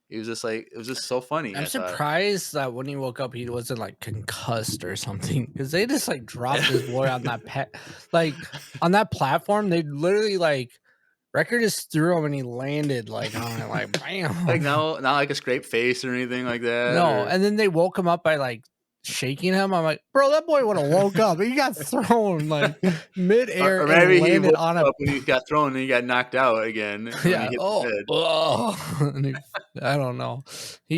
Speaker 1: He was just like, it was just so funny.
Speaker 2: I'm surprised that when he woke up, he wasn't like concussed or something, because they just like dropped his boy on that like on that platform. They literally like Wrecker just threw him and he landed like on it, like bam.
Speaker 1: Like not like a scraped face or anything like that.
Speaker 2: No, and then they woke him up by like shaking him. I'm like, bro, that boy would have woke up. He got thrown like midair,
Speaker 1: or maybe
Speaker 2: and landed on a.
Speaker 1: When he got thrown and he got knocked out again.
Speaker 2: Yeah. I don't know. He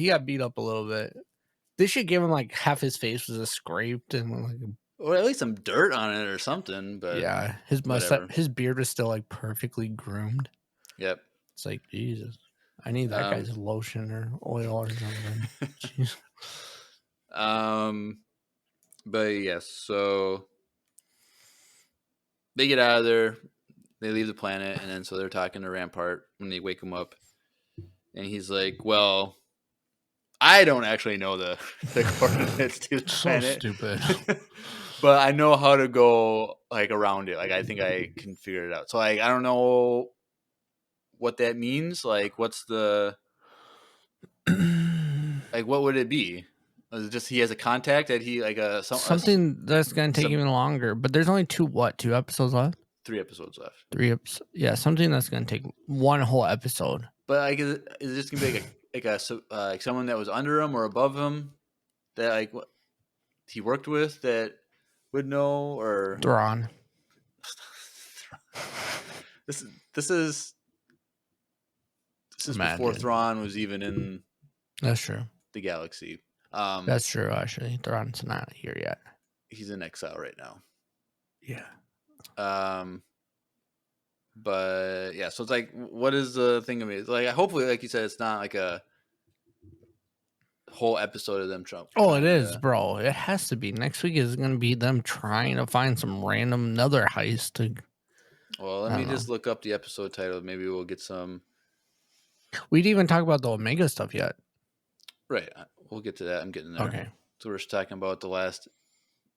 Speaker 2: got beat up a little bit. They should give him like half his face was scraped and like.
Speaker 1: Or at least some dirt on it or something. But
Speaker 2: yeah, his mustache, his beard was still like perfectly groomed.
Speaker 1: Yep.
Speaker 2: It's like Jesus. I need that guy's lotion or oil or something.
Speaker 1: But yes, so they get out of there, they leave the planet, and then so they're talking to Rampart when they wake him up, and he's like, "Well, I don't actually know the coordinates to the planet.
Speaker 2: So stupid."
Speaker 1: But I know how to go like around it. Like I think I can figure it out. So like I don't know what that means. Like what's the like what would it be? Is it just he has a contact that he like
Speaker 2: something that's gonna take even longer. But there's only two episodes left?
Speaker 1: 3 episodes left.
Speaker 2: 3 episodes. Yeah, something that's gonna take one whole episode.
Speaker 1: But like is it just gonna be like someone that was under him or above him that like what he worked with that would know, or
Speaker 2: Thrawn.
Speaker 1: This is before Thrawn was even in.
Speaker 2: That's true.
Speaker 1: The galaxy.
Speaker 2: That's true. Actually, Thrawn's not here yet.
Speaker 1: He's in exile right now.
Speaker 2: Yeah.
Speaker 1: But yeah, so it's like, what is the thing of it? It's like, hopefully, like you said, it's not like a whole episode of them Trump.
Speaker 2: Oh, it is, bro. It has to be. Next week is going to be them trying to find some random another heist.
Speaker 1: Well, let me just look up the episode title. Maybe we'll get some.
Speaker 2: We didn't even talk about the Omega stuff yet.
Speaker 1: Right. We'll get to that. I'm getting there.
Speaker 2: Okay.
Speaker 1: So we're just talking about the last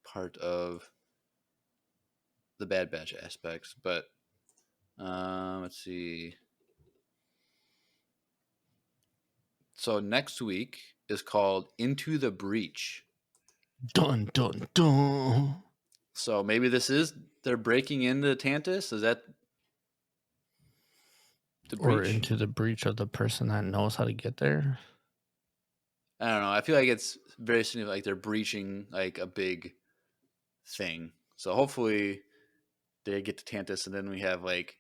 Speaker 1: part of the Bad Batch aspects. But let's see. So next week is called Into the Breach.
Speaker 2: Dun, dun, dun.
Speaker 1: So maybe they're breaking into Tantus? Is that
Speaker 2: the breach? Or into the breach of the person that knows how to get there?
Speaker 1: I don't know. I feel like it's very significant, like they're breaching like a big thing. So hopefully they get to Tantus, and then we have like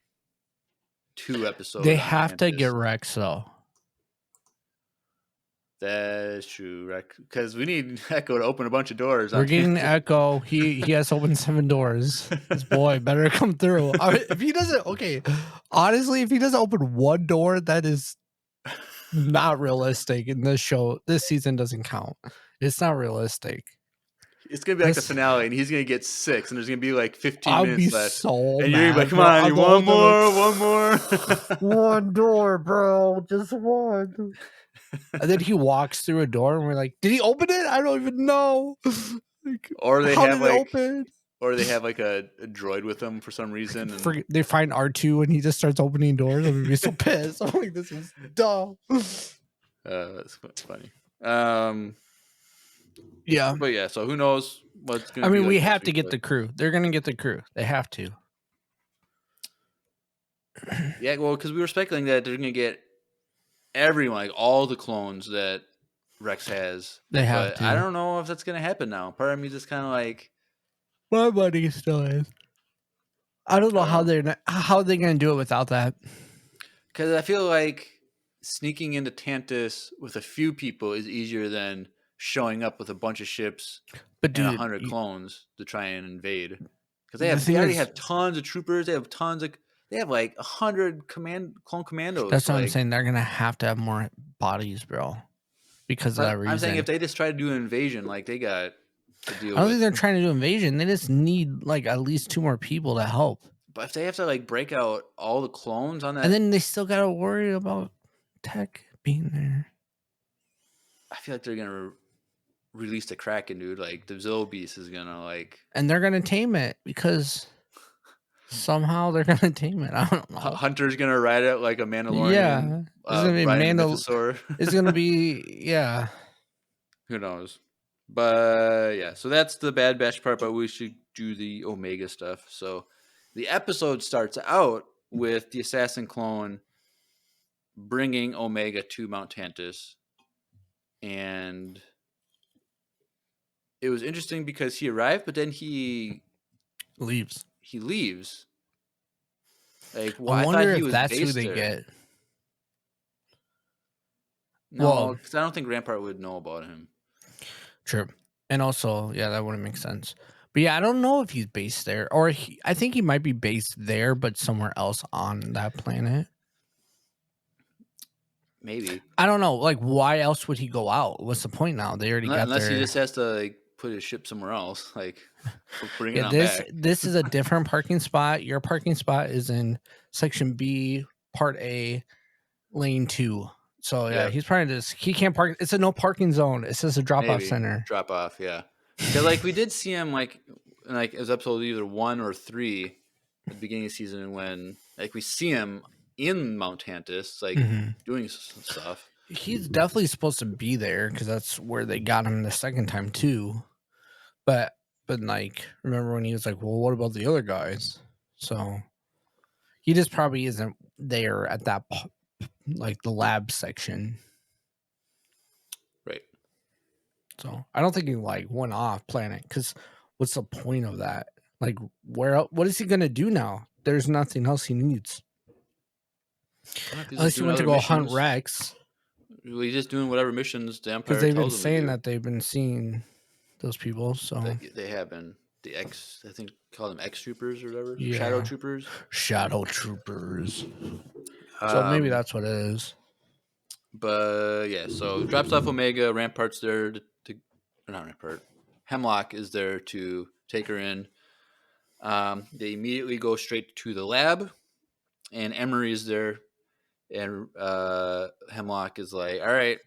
Speaker 1: 2 episodes.
Speaker 2: They have to get Rex though.
Speaker 1: That's true, Rex, because we need Echo to open a bunch of doors.
Speaker 2: We're getting Echo. He has to open 7 doors. This boy better come through. I mean, if he doesn't, okay. Honestly, if he doesn't open 1 door, that is not realistic in this show. This season doesn't count. It's not realistic.
Speaker 1: It's gonna be like the finale, and he's gonna get 6, and there's gonna be like 15
Speaker 2: I'll
Speaker 1: minutes
Speaker 2: be
Speaker 1: left.
Speaker 2: So
Speaker 1: and
Speaker 2: mad,
Speaker 1: you're like, come on, you one more.
Speaker 2: 1 door, bro, just 1. And then he walks through a door, and we're like, "Did he open it? I don't even know." Like,
Speaker 1: or they have like, or they have like a droid with them for some reason. And
Speaker 2: they find R2, and he just starts opening doors. I'm gonna be so pissed. I'm like, this is dumb.
Speaker 1: That's funny.
Speaker 2: Yeah,
Speaker 1: but yeah. So who knows what's going?
Speaker 2: I mean, we have to get the crew. They're gonna get the crew. They have to.
Speaker 1: Yeah, well, because we were speculating that they're gonna get everyone, like all the clones that Rex has.
Speaker 2: They have to.
Speaker 1: I don't know if that's gonna happen now. Part of me just kind of like,
Speaker 2: my buddy still is. I don't know how they're gonna do it without that.
Speaker 1: Because I feel like sneaking into Tantus with a few people is easier than showing up with a bunch of ships
Speaker 2: But
Speaker 1: and
Speaker 2: dude,
Speaker 1: 100 clones to try and invade. Because
Speaker 2: the
Speaker 1: they
Speaker 2: thing
Speaker 1: already
Speaker 2: is,
Speaker 1: have tons of troopers. They have like 100 clone commandos.
Speaker 2: that's what I'm
Speaker 1: Like,
Speaker 2: saying. They're gonna have to have more bodies, bro, because of that
Speaker 1: I'm saying
Speaker 2: reason.
Speaker 1: if they just try to do an invasion, like they got to deal
Speaker 2: I don't think
Speaker 1: with.
Speaker 2: they're trying to do invasion. They just need like at least 2 more people to help,
Speaker 1: But if they have to like break out all the clones on
Speaker 2: and
Speaker 1: that,
Speaker 2: then they still gotta worry about Tech being there.
Speaker 1: I feel like they're gonna release the Kraken, dude. Like the Zilbeast is gonna like
Speaker 2: And they're gonna tame it because somehow they're gonna tame it. I don't know.
Speaker 1: Hunter's gonna ride it like a Mandalorian,
Speaker 2: Yeah, it's gonna be
Speaker 1: riding the mythosaur.
Speaker 2: It's gonna be
Speaker 1: Who knows? But yeah, so that's the Bad Batch part. But we should do the Omega stuff. So the episode starts out with the assassin clone bringing Omega to Mount Tantus, and it was interesting because he arrived, but then he
Speaker 2: leaves.
Speaker 1: leaves. Like, well,
Speaker 2: I
Speaker 1: I thought
Speaker 2: wonder
Speaker 1: he
Speaker 2: if
Speaker 1: was
Speaker 2: that's who
Speaker 1: based
Speaker 2: they
Speaker 1: there.
Speaker 2: get.
Speaker 1: No, because I don't think Rampart would know about him.
Speaker 2: True. And also, yeah, that wouldn't make sense. But yeah, I don't know if he's based there, or I think he might be based there, but somewhere else on that planet.
Speaker 1: Maybe.
Speaker 2: I don't know. Like, why else would he go out? What's the point now? They already got
Speaker 1: Unless
Speaker 2: their.
Speaker 1: he just has to like put his ship somewhere else, like bring it
Speaker 2: Yeah,
Speaker 1: on back.
Speaker 2: this is a different parking spot. Your parking spot is in section B, part A, lane 2. So yeah,
Speaker 1: Yep.
Speaker 2: he's probably just he can't park. It's a no parking zone. It says a drop off center.
Speaker 1: Drop off, yeah. Because like we did see him like it was episode either 1 or 3 at the beginning of the season when like we see him in Mount Tantus like doing some stuff.
Speaker 2: He's definitely supposed to be there because that's where they got him the second time too. But like, remember when he was like, "Well, what about the other guys?" So he just probably isn't there at that like the lab section.
Speaker 1: Right.
Speaker 2: So I don't think he like went off planet because what's the point of that? Like, what is he gonna do now? There's nothing else he needs. Unless he went to go hunt Rex.
Speaker 1: He's just doing whatever missions the Empire
Speaker 2: Because they've been
Speaker 1: tells him to
Speaker 2: saying
Speaker 1: do.
Speaker 2: that they've been seeing those people. So
Speaker 1: they have been the X. I think call them X troopers or whatever.
Speaker 2: Yeah.
Speaker 1: Shadow troopers.
Speaker 2: Shadow troopers. So maybe that's what it is.
Speaker 1: But yeah, so drops off Omega. Rampart's there to not Rampart. Hemlock is there to take her in. They immediately go straight to the lab, and Emery is there, and Hemlock is like, "All right,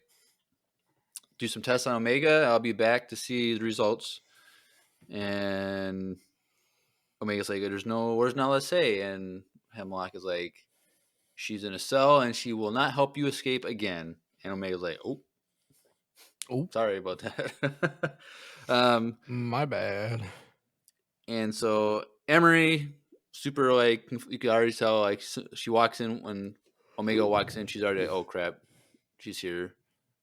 Speaker 1: do some tests on Omega. I'll be back to see the results." And Omega's like, "There's no where's Nala-Se?" And Hemlock is like, "She's in a cell, and she will not help you escape again." And Omega's like, "Oh, sorry about that."
Speaker 2: My bad.
Speaker 1: And so Emery, super like you could already tell like she walks in when Omega walks in, she's already like, oh crap, she's here,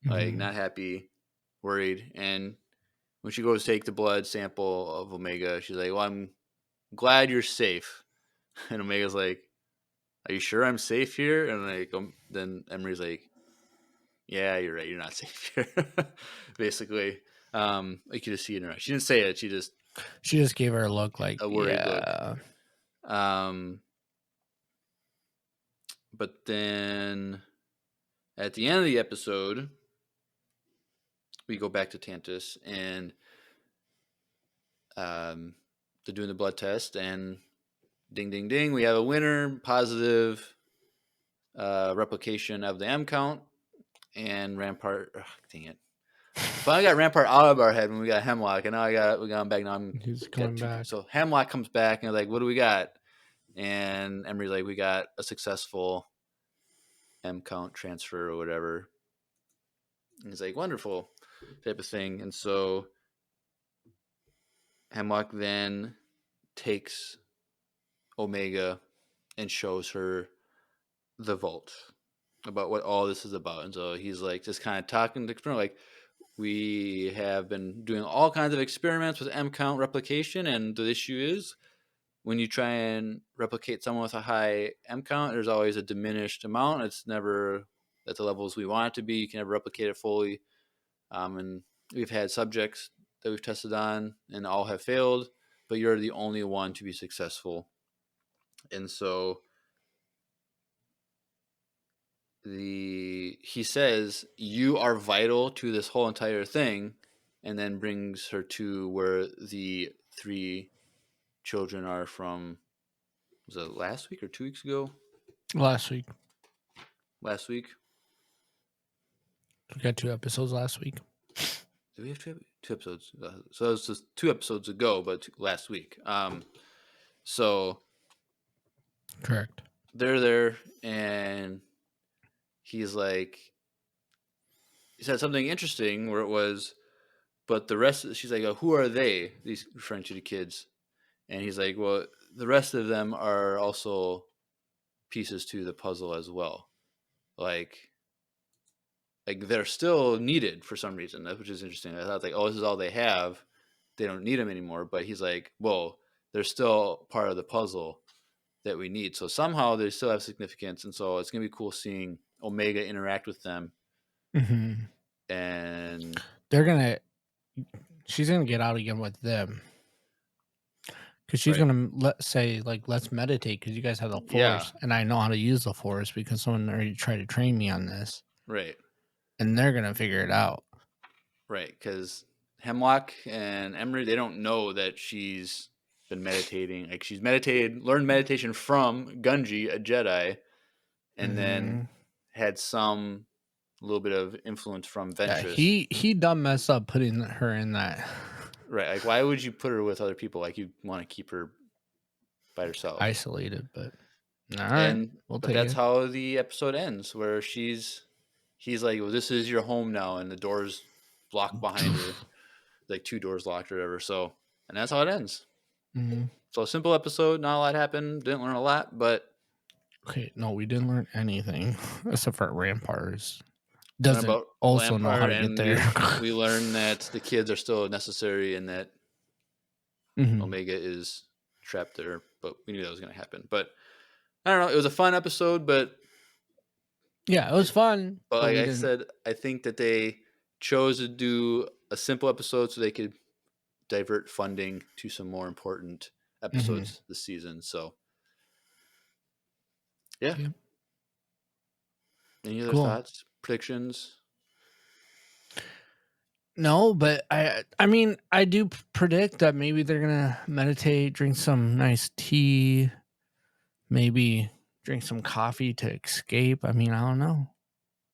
Speaker 1: like not happy, worried. And when she goes to take the blood sample of Omega, she's like, "Well, I'm glad you're safe." And Omega's like, "Are you sure I'm safe here?" And like then Emery's like, "Yeah, you're right. You're not safe here." Basically, you could just see it in her eyes. She didn't say it. She just
Speaker 2: gave her a look like
Speaker 1: a worried look. But then at the end of the episode, we go back to Tantus and they're doing the blood test, and ding, ding, ding, we have a winner, positive replication of the M count, and Rampart. Dang it! Finally got Rampart out of our head when we got Hemlock, and now we got him back. Now
Speaker 2: he's coming back.
Speaker 1: So Hemlock comes back and like, "What do we got?" And Emery's like, "We got a successful M count transfer or whatever." And he's like, "Wonderful," type of thing. And so Hemlock then takes Omega and shows her the vault about what all this is about. And so he's like just kind of talking to her like, "We have been doing all kinds of experiments with M count replication, and the issue is when you try and replicate someone with a high M count, there's always a diminished amount. It's never at the levels we want it to be. You can never replicate it fully. And we've had subjects that we've tested on and all have failed, but you're the only one to be successful. And so he says, you are vital to this whole entire thing, and then brings her to where the 3 children are from. Was it last week or 2 weeks ago?
Speaker 2: Last week.
Speaker 1: Last week.
Speaker 2: We got 2 episodes last week.
Speaker 1: Did we have 2 episodes? So it was just 2 episodes ago, but last week. So
Speaker 2: correct.
Speaker 1: They're there, and he's like, he said something interesting where it was, but the rest. She's like, oh, who are they? These referring to the kids, and he's like, well, the rest of them are also pieces to the puzzle as well. Like they're still needed for some reason, which is interesting. I thought like, oh, this is all they have. They don't need them anymore. But he's like, well, they're still part of the puzzle that we need. So somehow they still have significance. And so it's going to be cool seeing Omega interact with them.
Speaker 2: Mm-hmm.
Speaker 1: And
Speaker 2: she's going to get out again with them. Because she's going to say, like, let's meditate because you guys have the Force. Yeah. And I know how to use the Force because someone already tried to train me on this.
Speaker 1: Right.
Speaker 2: And they're going to figure it out.
Speaker 1: Right. Because Hemlock and Emery, they don't know that she's been meditating. Like, she's learned meditation from Gunji, a Jedi, and then had some little bit of influence from Ventress.
Speaker 2: Yeah, he done messed up putting her in that.
Speaker 1: Right. Like, why would you put her with other people? Like, you want to keep her by herself.
Speaker 2: Isolated, but all right.
Speaker 1: But that's how the episode ends, where he's like, well, this is your home now, and the door's locked behind her. Like 2 doors locked or whatever. So, and that's how it ends.
Speaker 2: Mm-hmm.
Speaker 1: So a simple episode, not a lot happened, didn't learn a lot, but
Speaker 2: okay, no, we didn't learn anything except for Rampart doesn't also know how to get there.
Speaker 1: We learned that the kids are still necessary and that Omega is trapped there, but we knew that was going to happen. But I don't know, it was a fun episode, but
Speaker 2: yeah, it was fun.
Speaker 1: But like I said, I think that they chose to do a simple episode so they could divert funding to some more important episodes this season. So yeah. Any other thoughts, predictions?
Speaker 2: No, but I mean, I do predict that maybe they're gonna meditate, drink some nice tea, maybe drink some coffee to escape. I mean, I don't know,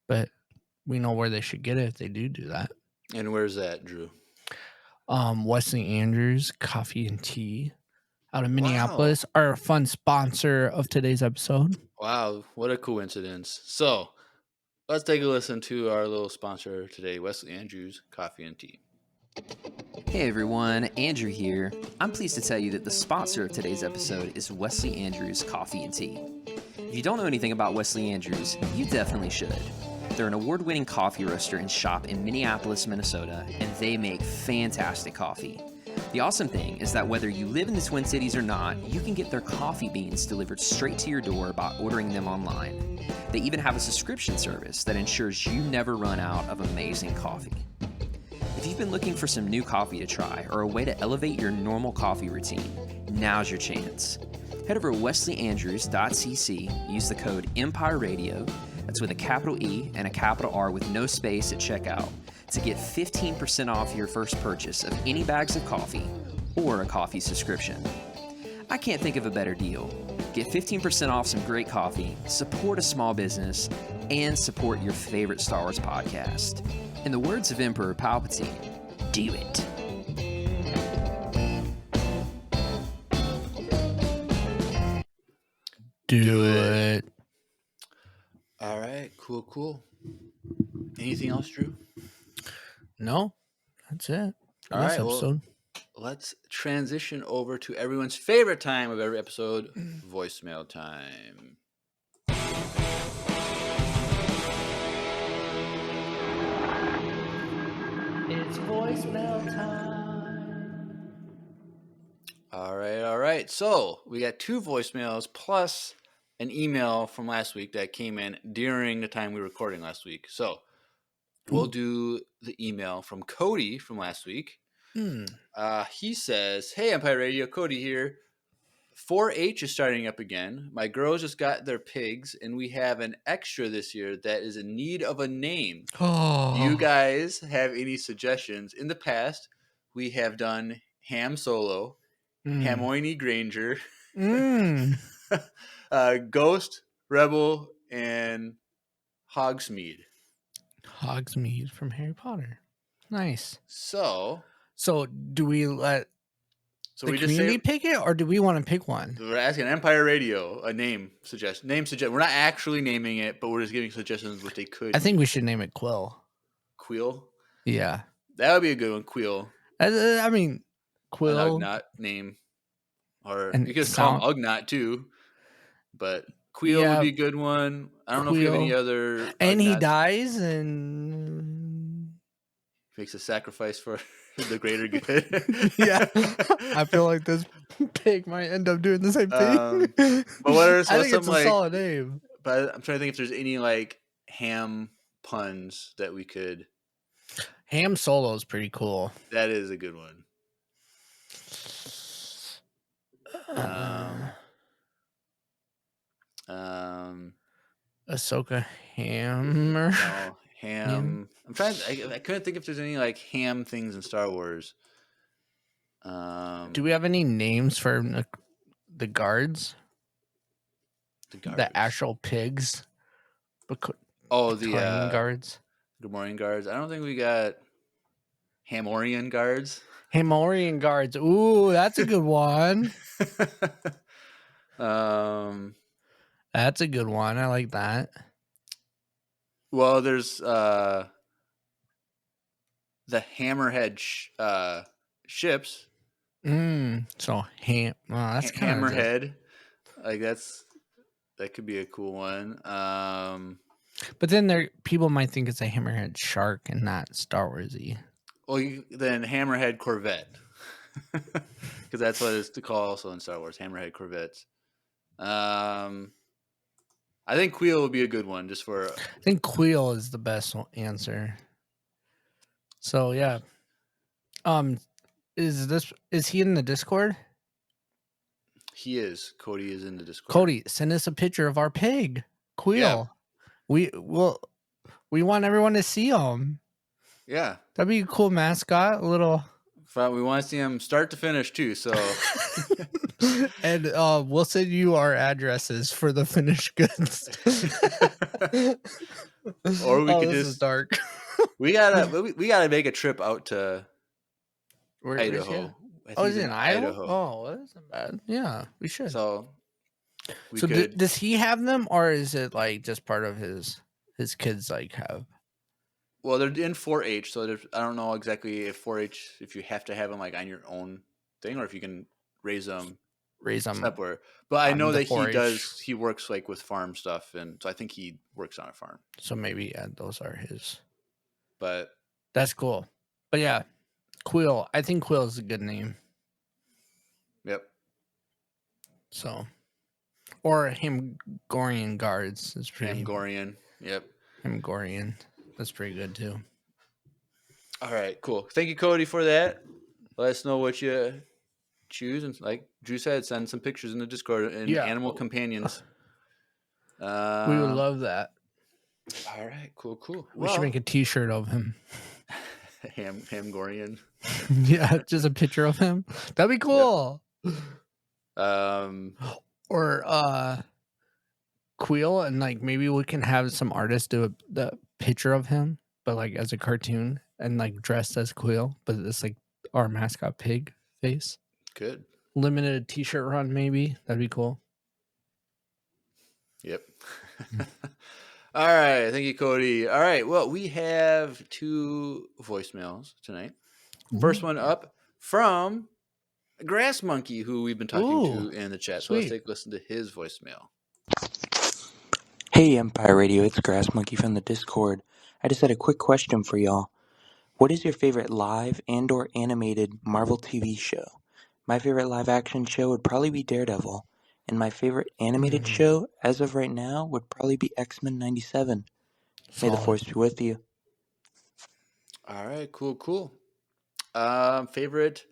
Speaker 2: but we know where they should get it if they do that.
Speaker 1: And where's that, Drew?
Speaker 2: Wesley Andrews Coffee and Tea out of Minneapolis, our fun sponsor of today's episode.
Speaker 1: Wow, what a coincidence. So let's take a listen to our little sponsor today, Wesley Andrews Coffee and Tea.
Speaker 3: Hey everyone, Andrew here. I'm pleased to tell you that the sponsor of today's episode is Wesley Andrews Coffee and Tea. If you don't know anything about Wesley Andrews, you definitely should. They're an award-winning coffee roaster and shop in Minneapolis, Minnesota, and they make fantastic coffee. The awesome thing is that whether you live in the Twin Cities or not, you can get their coffee beans delivered straight to your door by ordering them online. They even have a subscription service that ensures you never run out of amazing coffee. If you've been looking for some new coffee to try or a way to elevate your normal coffee routine, now's your chance. Head over to wesleyandrews.cc, use the code EMPIRERADIO, that's with a capital E and a capital R with no space at checkout, to get 15% off your first purchase of any bags of coffee or a coffee subscription. I can't think of a better deal. Get 15% off some great coffee, support a small business, and support your favorite Star Wars podcast. In the words of Emperor Palpatine, do it.
Speaker 2: Do it.
Speaker 1: All right, cool. Anything else, Drew?
Speaker 2: No, that's it.
Speaker 1: All right, episode. Well, let's transition over to everyone's favorite time of every episode, voicemail time.
Speaker 2: It's voicemail time.
Speaker 1: All right. So we got 2 voicemails plus an email from last week that came in during the time we were recording last week. So we'll do the email from Cody from last week. He says, "Hey, Empire Radio, Cody here. 4-H is starting up again. My girls just got their pigs, and we have an extra this year that is in need of a name. Do you guys have any suggestions? In the past, we have done Ham Solo, Hermione Granger, Ghost, Rebel, and Hogsmeade.
Speaker 2: Hogsmeade from Harry Potter. Nice.
Speaker 1: So
Speaker 2: do we let the community pick it, or do we want to pick one?
Speaker 1: We're asking Empire Radio a name suggestion. We're not actually naming it, but we're just giving suggestions what they could.
Speaker 2: I think we should name it Quill.
Speaker 1: Quill?
Speaker 2: Yeah.
Speaker 1: That would be a good one, Quill.
Speaker 2: I mean, Quill.
Speaker 1: An Ugnaught name. Or you could call him Ugnaught too. But Quill would be a good one. I don't know if you have any other.
Speaker 2: And he dies and
Speaker 1: makes a sacrifice for the greater good.
Speaker 2: Yeah. I feel like this pig might end up doing the same thing.
Speaker 1: But what are
Speaker 2: I think it's a solid name.
Speaker 1: But I'm trying to think if there's any like ham puns that we could.
Speaker 2: Ham Solo is pretty cool.
Speaker 1: That is a good one.
Speaker 2: Ahsoka Hammer.
Speaker 1: No, ham. I'm trying. I couldn't think if there's any like ham things in Star Wars.
Speaker 2: Do we have any names for the guards? The actual pigs.
Speaker 1: The
Speaker 2: guards.
Speaker 1: Good morning guards. I don't think we got Hamorian guards.
Speaker 2: Hamorian guards. Ooh, that's a good one. That's a good one. I like that.
Speaker 1: Well, there's the Hammerhead ships.
Speaker 2: So that's kind of
Speaker 1: Hammerhead. Like that could be a cool one.
Speaker 2: But then people might think it's a Hammerhead shark and not Star Warsy.
Speaker 1: Well, then Hammerhead Corvette, because that's what it's to call also in Star Wars, Hammerhead Corvettes. I think Queel would be a good one, just for.
Speaker 2: I think Queel is the best answer. So yeah, is he in the Discord?
Speaker 1: He is. Cody is in the Discord.
Speaker 2: Cody, send us a picture of our pig, Queel. Yeah. We want everyone to see him.
Speaker 1: Yeah,
Speaker 2: that'd be a cool mascot. A little.
Speaker 1: We want to see him start to finish too. So,
Speaker 2: and we'll send you our addresses for the finished goods.
Speaker 1: Or we could
Speaker 2: this is dark.
Speaker 1: we gotta make a trip out to Idaho.
Speaker 2: Is it in Idaho? Oh, that isn't bad. Yeah, we should.
Speaker 1: So,
Speaker 2: does he have them, or is it like just part of his kids like have?
Speaker 1: Well, they're in 4-H, so I don't know exactly if 4-H, if you have to have them like on your own thing, or if you can raise them separate. But I know that he works like with farm stuff, and so I think he works on a farm.
Speaker 2: So maybe those are his.
Speaker 1: But
Speaker 2: that's cool. But yeah, Quill. I think Quill is a good name.
Speaker 1: Yep.
Speaker 2: So, or Hamgorian guards is pretty.
Speaker 1: Hamgorian. Yep.
Speaker 2: Hamgorian. That's pretty good too.
Speaker 1: All right, cool. Thank you, Cody, for that. Let us know what you choose, and like Drew said, send some pictures in the Discord and animal companions.
Speaker 2: We would love that.
Speaker 1: All right, cool.
Speaker 2: We should make a T-shirt of him.
Speaker 1: Hamgorian.
Speaker 2: Yeah, just a picture of him. That'd be cool.
Speaker 1: Yep.
Speaker 2: Or Queel, and like maybe we can have some artists do the picture of him, but like as a cartoon and like dressed as Queel, but it's like our mascot pig face.
Speaker 1: Good.
Speaker 2: Limited T-shirt run, maybe that'd be cool.
Speaker 1: Yep. All right, thank you, Cody. All right, well, we have 2 voicemails tonight. First one up from Grass Monkey, who we've been talking to in the chat. So let's take a listen to his voicemail.
Speaker 4: Hey Empire Radio, it's Grass Monkey from the Discord. I just had a quick question for y'all. What is your favorite live and or animated Marvel TV show? My favorite live action show would probably be Daredevil. And my favorite animated show, as of right now, would probably be X-Men 97. May the
Speaker 2: Solid.
Speaker 4: Force be with you.
Speaker 1: All right, cool. Favorite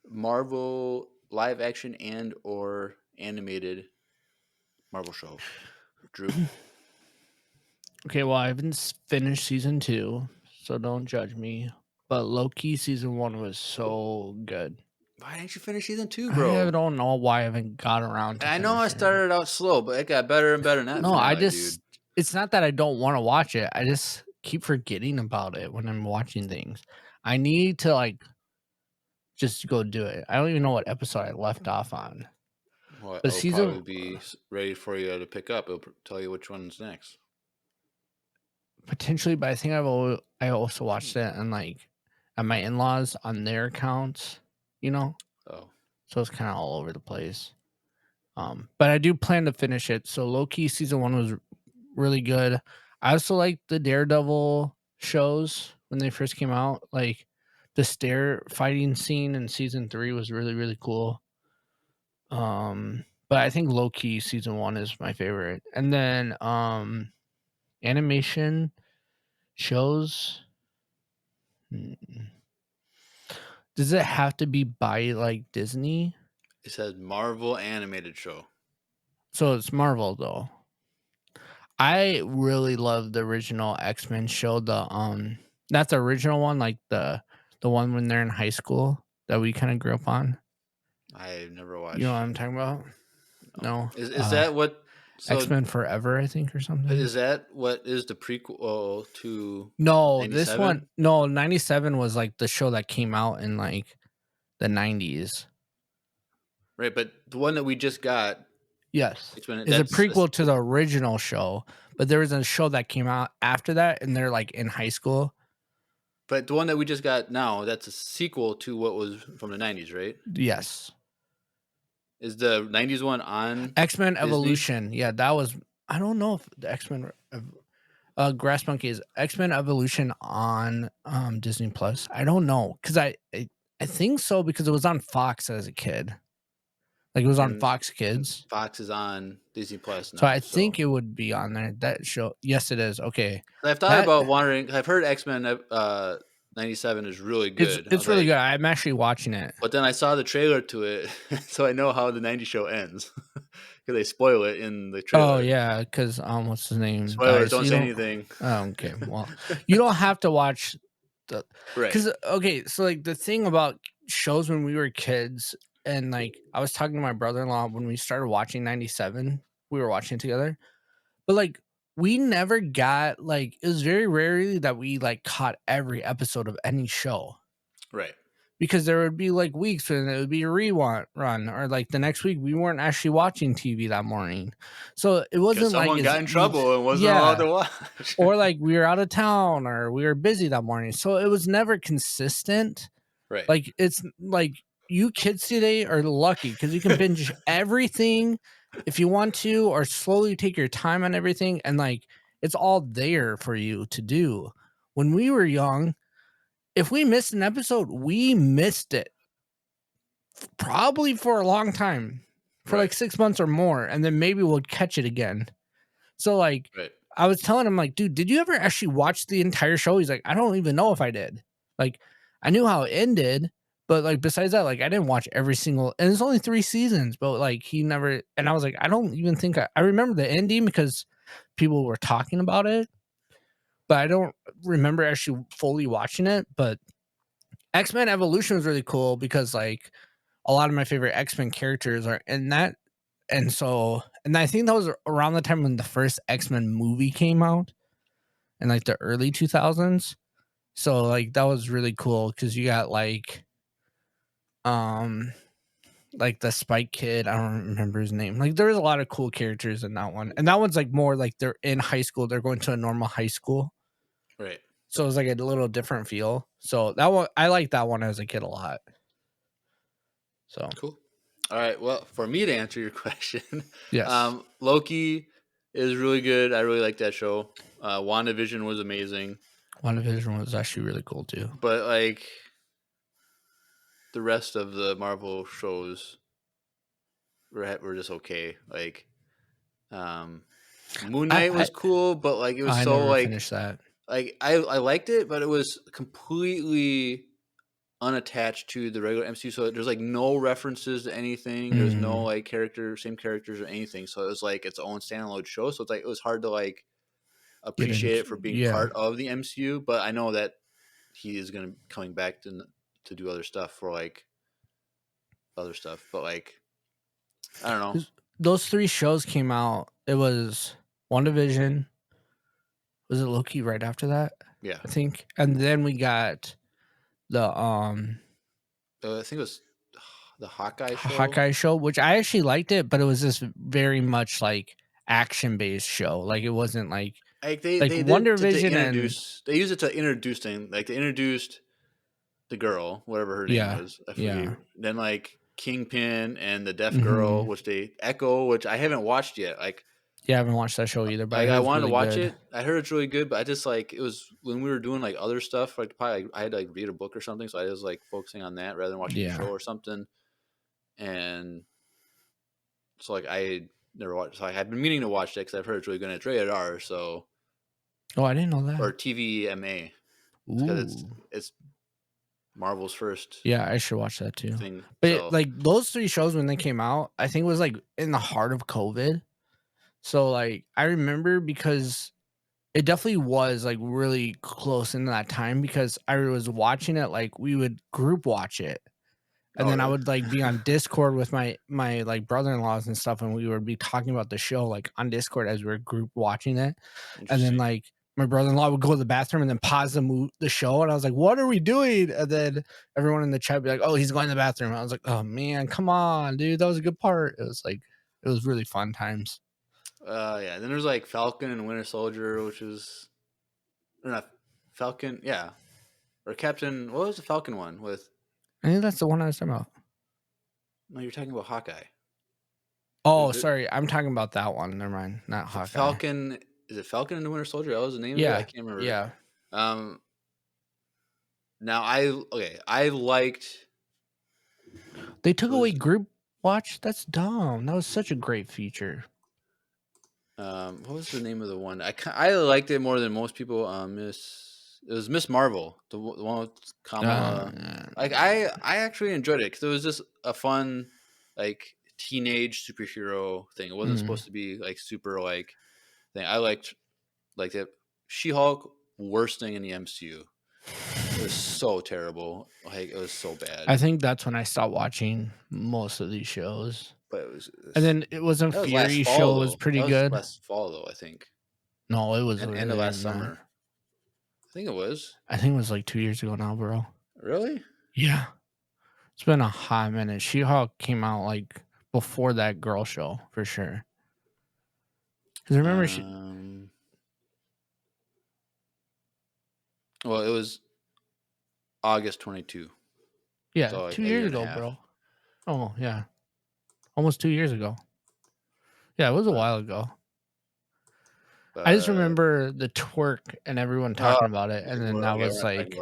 Speaker 1: Marvel live action and or animated Marvel show, Drew?
Speaker 2: Okay, well, I haven't finished season 2, so don't judge me. But Loki season 1 was so good.
Speaker 1: Why didn't you finish season 2,
Speaker 2: I
Speaker 1: bro?
Speaker 2: don't know why I haven't got around to
Speaker 1: I know I
Speaker 2: finishing it.
Speaker 1: started out slow, but it got better and better in that
Speaker 2: No,
Speaker 1: finale, dude.
Speaker 2: it's not that I don't want to watch it. I just keep forgetting about it when I'm watching things. I need to like just go do it. I don't even know what episode I left off on.
Speaker 1: Well,
Speaker 2: But
Speaker 1: it'll probably be ready for you to pick up. It'll tell you which one's next.
Speaker 2: potentially, but I think I also watched it on like at my in-laws on their accounts, you know.
Speaker 1: Oh,
Speaker 2: So it's kind of all over the place. But I do plan to finish it. So Loki season 1 was really good. I also like the Daredevil shows when they first came out. Like the stair fighting scene in season 3 was really, really cool. But I think Loki season 1 is my favorite. And then animation shows. Does it have to be by like Disney?
Speaker 1: it says Marvel animated show.
Speaker 2: So it's Marvel though. I really love the original X-Men show. Not the original one, like the one when they're in high school that we kind of grew up on.
Speaker 1: I've never watched.
Speaker 2: You know what I'm talking about? No.
Speaker 1: Is that what? So
Speaker 2: X-Men Forever, I think, or something.
Speaker 1: is that what is the prequel to?
Speaker 2: No,
Speaker 1: 97?
Speaker 2: this one. No, 97 was like the show that came out in like the 90s.
Speaker 1: Right, but the one that we just got.
Speaker 2: Yes,
Speaker 1: It's been
Speaker 2: is a prequel to the original show, but there was a show that came out after that, and they're like in high school.
Speaker 1: But the one that we just got now, that's a sequel to what was from the 90s, right?
Speaker 2: Yes.
Speaker 1: Is the 90s one on
Speaker 2: X-Men
Speaker 1: Disney?
Speaker 2: Evolution? Yeah, that was. I don't know if the X-Men. Grass Monkey is X-Men Evolution on Disney Plus. I don't know because I think so because it was on Fox as a kid. Like it was on
Speaker 1: And
Speaker 2: Fox Kids.
Speaker 1: Fox is on Disney Plus now.
Speaker 2: So I think it would be on there. That show. Yes, it is. Okay.
Speaker 1: I've thought about wondering. I've heard X-Men 97 is really good.
Speaker 2: It's really good. I'm actually watching it.
Speaker 1: But then I saw the trailer to it, so I know how the 90s show ends. Because they spoil it in the trailer.
Speaker 2: Oh yeah, because what's his name?
Speaker 1: Spoilers, don't say anything.
Speaker 2: Oh, okay. Well, you don't have to watch the
Speaker 1: Right.
Speaker 2: Because okay, so like the thing about shows when we were kids, and like I was talking to my brother-in-law when we started watching 97, we were watching it together, but like we never got like it was very rarely that we like caught every episode of any show.
Speaker 1: Right.
Speaker 2: Because there would be like weeks when it would be a rerun run, or like the next week we weren't actually watching TV that morning, so it wasn't like
Speaker 1: someone got in trouble and wasn't allowed to watch,
Speaker 2: or like we were out of town or we were busy that morning, so it was never consistent.
Speaker 1: Right.
Speaker 2: Like it's like you kids today are lucky because you can binge everything if you want to, or slowly take your time on everything, and like it's all there for you to do. When we were young, if we missed an episode, we missed it probably for a long time, for like 6 months or more, and then maybe we'll catch it again. So like I was telling him, like, dude, did you ever actually watch the entire show? He's like, I don't even know if I did. Like, I knew how it ended, but like besides that, like I didn't watch every single, and it's only 3 seasons, but like he never. And I was like, I don't even think I remember the ending because people were talking about it, but I don't remember actually fully watching it. But X-Men Evolution was really cool because like a lot of my favorite X-Men characters are in that. And I think that was around the time when the first X-Men movie came out in like the early 2000s. So like that was really cool because you got like the Spike Kid, I don't remember his name. Like there was a lot of cool characters in that one. And that one's like more like they're in high school, they're going to a normal high school.
Speaker 1: Right.
Speaker 2: So it was like a little different feel. So that one, I liked that one as a kid a lot. So
Speaker 1: cool. All right. Well, for me to answer your question,
Speaker 2: yes,
Speaker 1: Loki is really good. I really like that show. WandaVision was amazing.
Speaker 2: WandaVision was actually really cool too.
Speaker 1: But like the rest of the Marvel shows, were just okay. Like, Moon Knight was cool, but like it was
Speaker 2: I
Speaker 1: so
Speaker 2: never
Speaker 1: like
Speaker 2: finished that.
Speaker 1: like I liked it, but it was completely unattached to the regular MCU. So there's like no references to anything. There's no like same characters or anything. So it was like its own standalone show. So it's like it was hard to like appreciate it for being part of the MCU. But I know that he is going to coming back to do other stuff for like other stuff. But like I don't know.
Speaker 2: Those 3 shows came out. It was WandaVision. Was it Loki right after that?
Speaker 1: Yeah,
Speaker 2: I think. And then we got the
Speaker 1: I think it was the
Speaker 2: Hawkeye show, which I actually liked it, but it was just very much like action based show. Like it wasn't like
Speaker 1: they
Speaker 2: Wonder
Speaker 1: did
Speaker 2: Vision
Speaker 1: they used it to introduce things. Like they introduced the girl, whatever her name was. I forget.
Speaker 2: Yeah.
Speaker 1: Then like Kingpin and the Deaf Girl, which they Echo, which I haven't watched yet. Like
Speaker 2: I haven't watched that show either, but
Speaker 1: like I wanted to watch it. I heard it's really good, but I just like it was when we were doing like other stuff. Like probably I had to like read a book or something, so I was like focusing on that rather than watching the show or something. And so like I never watched. So I've been meaning to watch it because I've heard it's really good. It's rated R, so.
Speaker 2: Oh, I didn't know that.
Speaker 1: Or TVMA. Because it's Marvel's first.
Speaker 2: Yeah, I should watch that too.
Speaker 1: Thing.
Speaker 2: But like those 3 shows when they came out, I think it was like in the heart of COVID. So like I remember because it definitely was like really close in that time because I was watching it like we would group watch it. And then I would like be on Discord with my like brother-in-laws and stuff, and we would be talking about the show like on Discord as we were group watching it. And then like my brother-in-law would go to the bathroom and then pause the show, and I was like, "What are we doing?" And then everyone in the chat would be like, "Oh, he's going to the bathroom." And I was like, "Oh man, come on, dude, that was a good part." It was really fun times.
Speaker 1: Yeah. Then there's like Falcon and Winter Soldier, which is or not Falcon, yeah, or Captain. What was the Falcon one with?
Speaker 2: I think that's the one I was talking about.
Speaker 1: No, you're talking about Hawkeye.
Speaker 2: Oh, sorry. I'm talking about that one. Never mind. Not Hawkeye.
Speaker 1: Falcon. Is it Falcon and the Winter Soldier? That was the name of it? I can't remember.
Speaker 2: Yeah.
Speaker 1: Now I liked.
Speaker 2: They took away group watch? That's dumb. That was such a great feature. What
Speaker 1: was the name of the one? I liked it more than most people. It was Miss Marvel, the one with Kamala. Like I actually enjoyed it because it was just a fun, like teenage superhero thing. It wasn't supposed to be like super like thing. I liked like that. She-Hulk, worst thing in the MCU. It was so terrible. Like it was so bad.
Speaker 2: I think that's when I stopped watching most of these shows.
Speaker 1: But it was
Speaker 2: and then it wasn't Fury show was pretty good.
Speaker 1: Last fall though, I think.
Speaker 2: No, it was
Speaker 1: end of last summer. I think it was.
Speaker 2: I think it was like 2 years ago now, bro.
Speaker 1: Really?
Speaker 2: Yeah. It's been a hot minute. She-Hulk came out like before that girl show for sure. Because remember
Speaker 1: well, it was August 22.
Speaker 2: Yeah, so 2 years ago, bro. Oh, yeah. Almost 2 years ago. Yeah, it was a while ago. I just remember the twerk and everyone talking about it, and then I was like,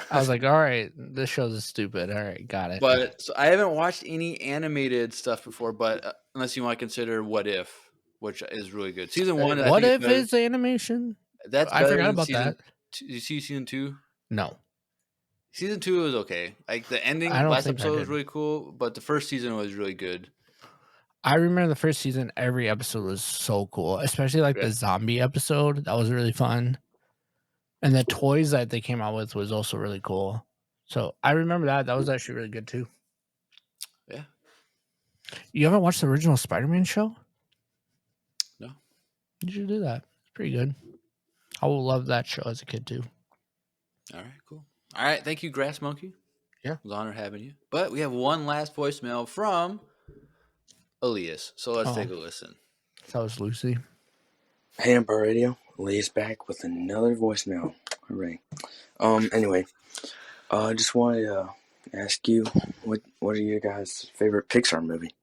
Speaker 2: I was like, all right, this show's stupid. All right, got it.
Speaker 1: But so I haven't watched any animated stuff before, but unless you want to consider What If, which is really good. Season 1.
Speaker 2: What If is animation? I forgot about that.
Speaker 1: Did you see season 2?
Speaker 2: No.
Speaker 1: Season 2 was okay. Like the ending, last episode was really cool, but the first season was really good.
Speaker 2: I remember the first season, every episode was so cool, especially like the zombie episode. That was really fun. And the toys that they came out with was also really cool. So I remember that. That was actually really good too.
Speaker 1: Yeah.
Speaker 2: You haven't watched the original Spider-Man show?
Speaker 1: No.
Speaker 2: You should do that. It's pretty good. I will love that show as a kid too.
Speaker 1: All right, cool. All right. Thank you, Grass Monkey.
Speaker 2: Yeah.
Speaker 1: It was an honor having you. But we have one last voicemail from Elias. So let's take a listen.
Speaker 2: That was Lucy.
Speaker 5: Hey, Empire Radio. Elias back with another voicemail. Hooray. Anyway, I just wanted to ask you, what are your guys' favorite Pixar movie?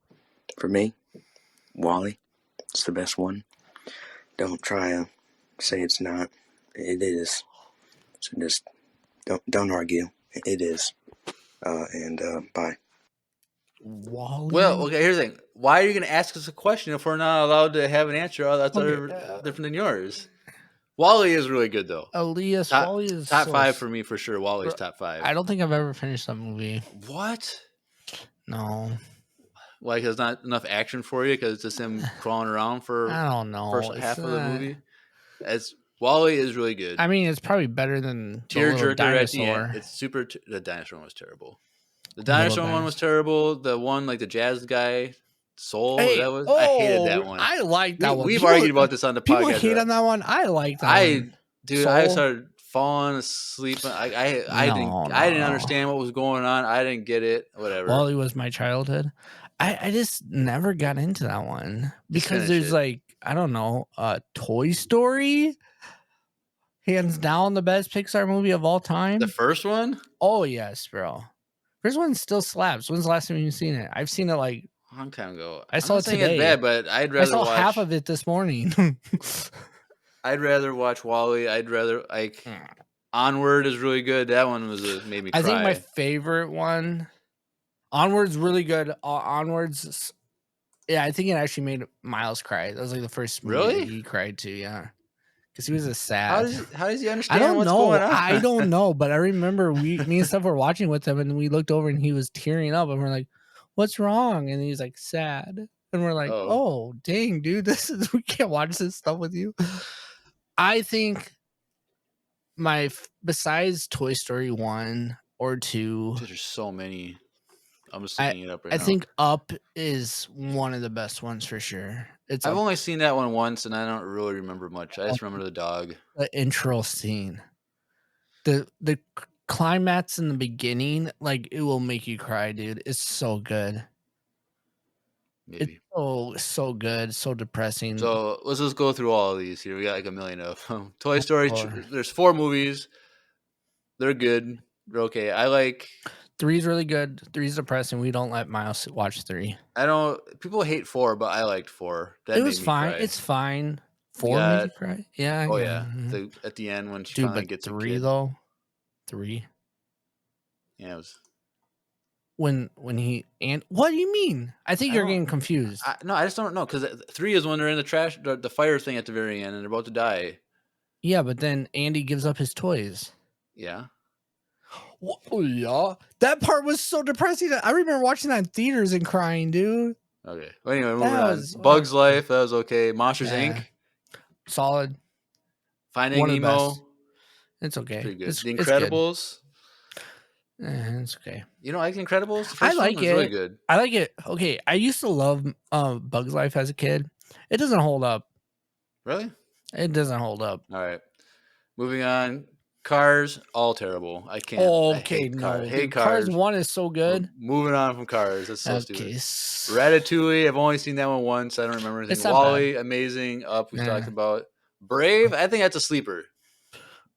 Speaker 5: For me, WALL-E. It's the best one. Don't try to say it's not. It is. So just don't argue. It is. Bye.
Speaker 2: WALL-E?
Speaker 1: Well, okay, here's the thing. why are you going to ask us a question if we're not allowed to have an answer? Oh, that's
Speaker 2: Okay,
Speaker 1: different than yours. Wall-E is really good though.
Speaker 2: Elias
Speaker 1: Top,
Speaker 2: Wally is
Speaker 1: top
Speaker 2: so
Speaker 1: 5 for me for sure. Wall-E's top 5.
Speaker 2: I don't think I've ever finished that movie.
Speaker 1: What?
Speaker 2: No.
Speaker 1: Like, there's not enough action for you because it's just him crawling around for
Speaker 2: I don't know.
Speaker 1: first half of the movie. As Wall-E is really good.
Speaker 2: I mean, it's probably better than the little
Speaker 1: Tearjerker at the end.
Speaker 2: dinosaur.
Speaker 1: It's super. The dinosaur one was terrible. The dinosaur one was terrible. The one like the jazz guy, Soul.
Speaker 2: Hey,
Speaker 1: That was. I hated that one.
Speaker 2: I like that one.
Speaker 1: We've
Speaker 2: People-
Speaker 1: argued about this on the
Speaker 2: People
Speaker 1: podcast.
Speaker 2: hate on that one. I like that one.
Speaker 1: Dude, I started falling asleep. I didn't understand what was going on. I didn't get it. Whatever.
Speaker 2: Wall-E was my childhood. I just never got into that one because
Speaker 1: finish
Speaker 2: there's
Speaker 1: it.
Speaker 2: like, I don't know, Toy Story, hands down the best Pixar movie of all time.
Speaker 1: The first one?
Speaker 2: Oh yes, bro. First one still slaps. When's the last time you've seen it? I've seen it like
Speaker 1: A long time ago.
Speaker 2: I saw
Speaker 1: I'm
Speaker 2: it
Speaker 1: not saying
Speaker 2: today.
Speaker 1: it's bad, but I'd
Speaker 2: I
Speaker 1: rather
Speaker 2: saw
Speaker 1: watch
Speaker 2: half of it this morning.
Speaker 1: I'd rather watch Wall-E. I'd rather Onward is really good. That one was made me cry.
Speaker 2: I think my favorite one, Onward's really good. Onward's, yeah, I think it actually made Miles cry. That was like the first movie
Speaker 1: Really?
Speaker 2: that he cried to, yeah, because he was a sad.
Speaker 1: How does he
Speaker 2: I
Speaker 1: understand
Speaker 2: don't
Speaker 1: what's
Speaker 2: know.
Speaker 1: going on?
Speaker 2: I don't know, but I remember me and Steph were watching with him, and we looked over, and he was tearing up, and we're like, "What's wrong?" And he's like, "Sad." And we're like,
Speaker 1: Oh.
Speaker 2: "Oh, dang, dude, we can't watch this stuff with you." I think besides Toy Story 1 or 2,
Speaker 1: There's so many. I'm just looking it up right
Speaker 2: I
Speaker 1: now.
Speaker 2: think Up is one of the best ones for sure. It's
Speaker 1: I've only seen that one once, and I don't really remember much. I just remember the dog.
Speaker 2: the intro scene. The climax in the beginning, like it will make you cry, dude. It's so good.
Speaker 1: Maybe.
Speaker 2: It's so good, so depressing.
Speaker 1: So let's just go through all of these here. We got like a million of them. Toy Story.
Speaker 2: Four.
Speaker 1: There's 4 movies. They're good. They're okay. I like.
Speaker 2: 3 is really good. 3 is depressing. We don't let Miles watch 3.
Speaker 1: I don't. People hate 4, but I liked 4. That
Speaker 2: It
Speaker 1: made
Speaker 2: was
Speaker 1: me
Speaker 2: fine.
Speaker 1: cry.
Speaker 2: It's fine. 4 made you cry. Yeah.
Speaker 1: Oh
Speaker 2: yeah.
Speaker 1: yeah. At the end when she
Speaker 2: Dude,
Speaker 1: finally
Speaker 2: but
Speaker 1: gets
Speaker 2: 3
Speaker 1: a kid.
Speaker 2: though. 3.
Speaker 1: Yeah, it was.
Speaker 2: When he and what do you mean? I think you're getting confused.
Speaker 1: No, I just don't know because 3 is when they're in the trash, the fire thing at the very end, and they're about to die.
Speaker 2: Yeah, but then Andy gives up his toys.
Speaker 1: Yeah.
Speaker 2: Oh yeah, that part was so depressing. I remember watching that in theaters and crying, dude.
Speaker 1: Okay. Well, anyway, moving
Speaker 2: That
Speaker 1: on.
Speaker 2: was-
Speaker 1: Bugs Life, that was okay. Monsters
Speaker 2: Yeah.
Speaker 1: Inc.
Speaker 2: Solid.
Speaker 1: Finding
Speaker 2: One of the
Speaker 1: Nemo.
Speaker 2: best. It's okay.
Speaker 1: Pretty good.
Speaker 2: It's
Speaker 1: The
Speaker 2: good.
Speaker 1: Incredibles.
Speaker 2: It's okay.
Speaker 1: You know, I like The Incredibles. The first
Speaker 2: I
Speaker 1: one
Speaker 2: like
Speaker 1: was
Speaker 2: it.
Speaker 1: really good.
Speaker 2: I like it. Okay, I used to love Bugs Life as a kid. It doesn't hold up.
Speaker 1: Really?
Speaker 2: It doesn't hold up.
Speaker 1: All right. Moving on. Cars, all terrible. I can't. I
Speaker 2: Okay,
Speaker 1: hate
Speaker 2: no.
Speaker 1: Cars. Hate
Speaker 2: Dude,
Speaker 1: Cars.
Speaker 2: 1 is so good.
Speaker 1: Moving on from Cars. That's so
Speaker 2: Okay.
Speaker 1: stupid. Ratatouille, I've only seen that one once. I don't remember anything.
Speaker 2: It's not
Speaker 1: Wall-E, amazing. Up, we
Speaker 2: Yeah.
Speaker 1: talked about. Brave, I think that's a sleeper.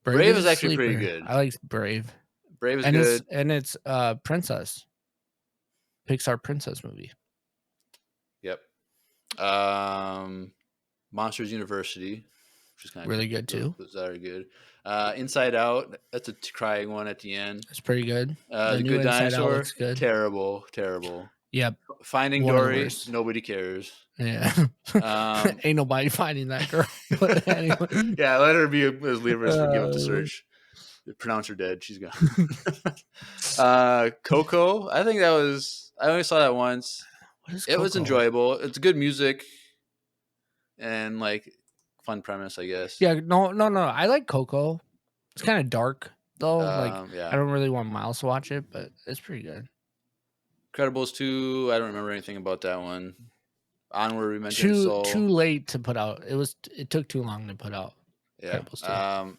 Speaker 1: Brave is
Speaker 2: a
Speaker 1: actually pretty
Speaker 2: sleeper.
Speaker 1: good.
Speaker 2: I like Brave.
Speaker 1: Brave is
Speaker 2: And
Speaker 1: good.
Speaker 2: it's Princess. Pixar princess movie.
Speaker 1: Yep. Monsters University, which is kind of
Speaker 2: Really good too.
Speaker 1: Those are good. Inside Out, that's a crying one at the end.
Speaker 2: It's pretty good.
Speaker 1: The
Speaker 2: new
Speaker 1: Good
Speaker 2: Inside Out
Speaker 1: Dinosaur,
Speaker 2: looks good.
Speaker 1: terrible.
Speaker 2: Yep.
Speaker 1: Finding
Speaker 2: One of the
Speaker 1: Dory,
Speaker 2: worst.
Speaker 1: nobody cares.
Speaker 2: Yeah.
Speaker 1: Um,
Speaker 2: Ain't nobody finding that girl. But anyway.
Speaker 1: yeah, let her be as leader give up the
Speaker 2: Uh,
Speaker 1: search. Pronounce her dead. She's gone. Coco, I think that was. I only saw that once.
Speaker 2: What is
Speaker 1: It was
Speaker 2: Coco?
Speaker 1: enjoyable. It's good music and like fun premise, I guess.
Speaker 2: Yeah, no. I like Coco. It's kind of dark though.
Speaker 1: Yeah.
Speaker 2: I don't really want Miles to watch it, but it's pretty good.
Speaker 1: Incredibles 2, I don't remember anything about that one. Onward, we mentioned
Speaker 2: Too late to put out. It took too long to put out.
Speaker 1: Yeah.
Speaker 2: Incredibles 2.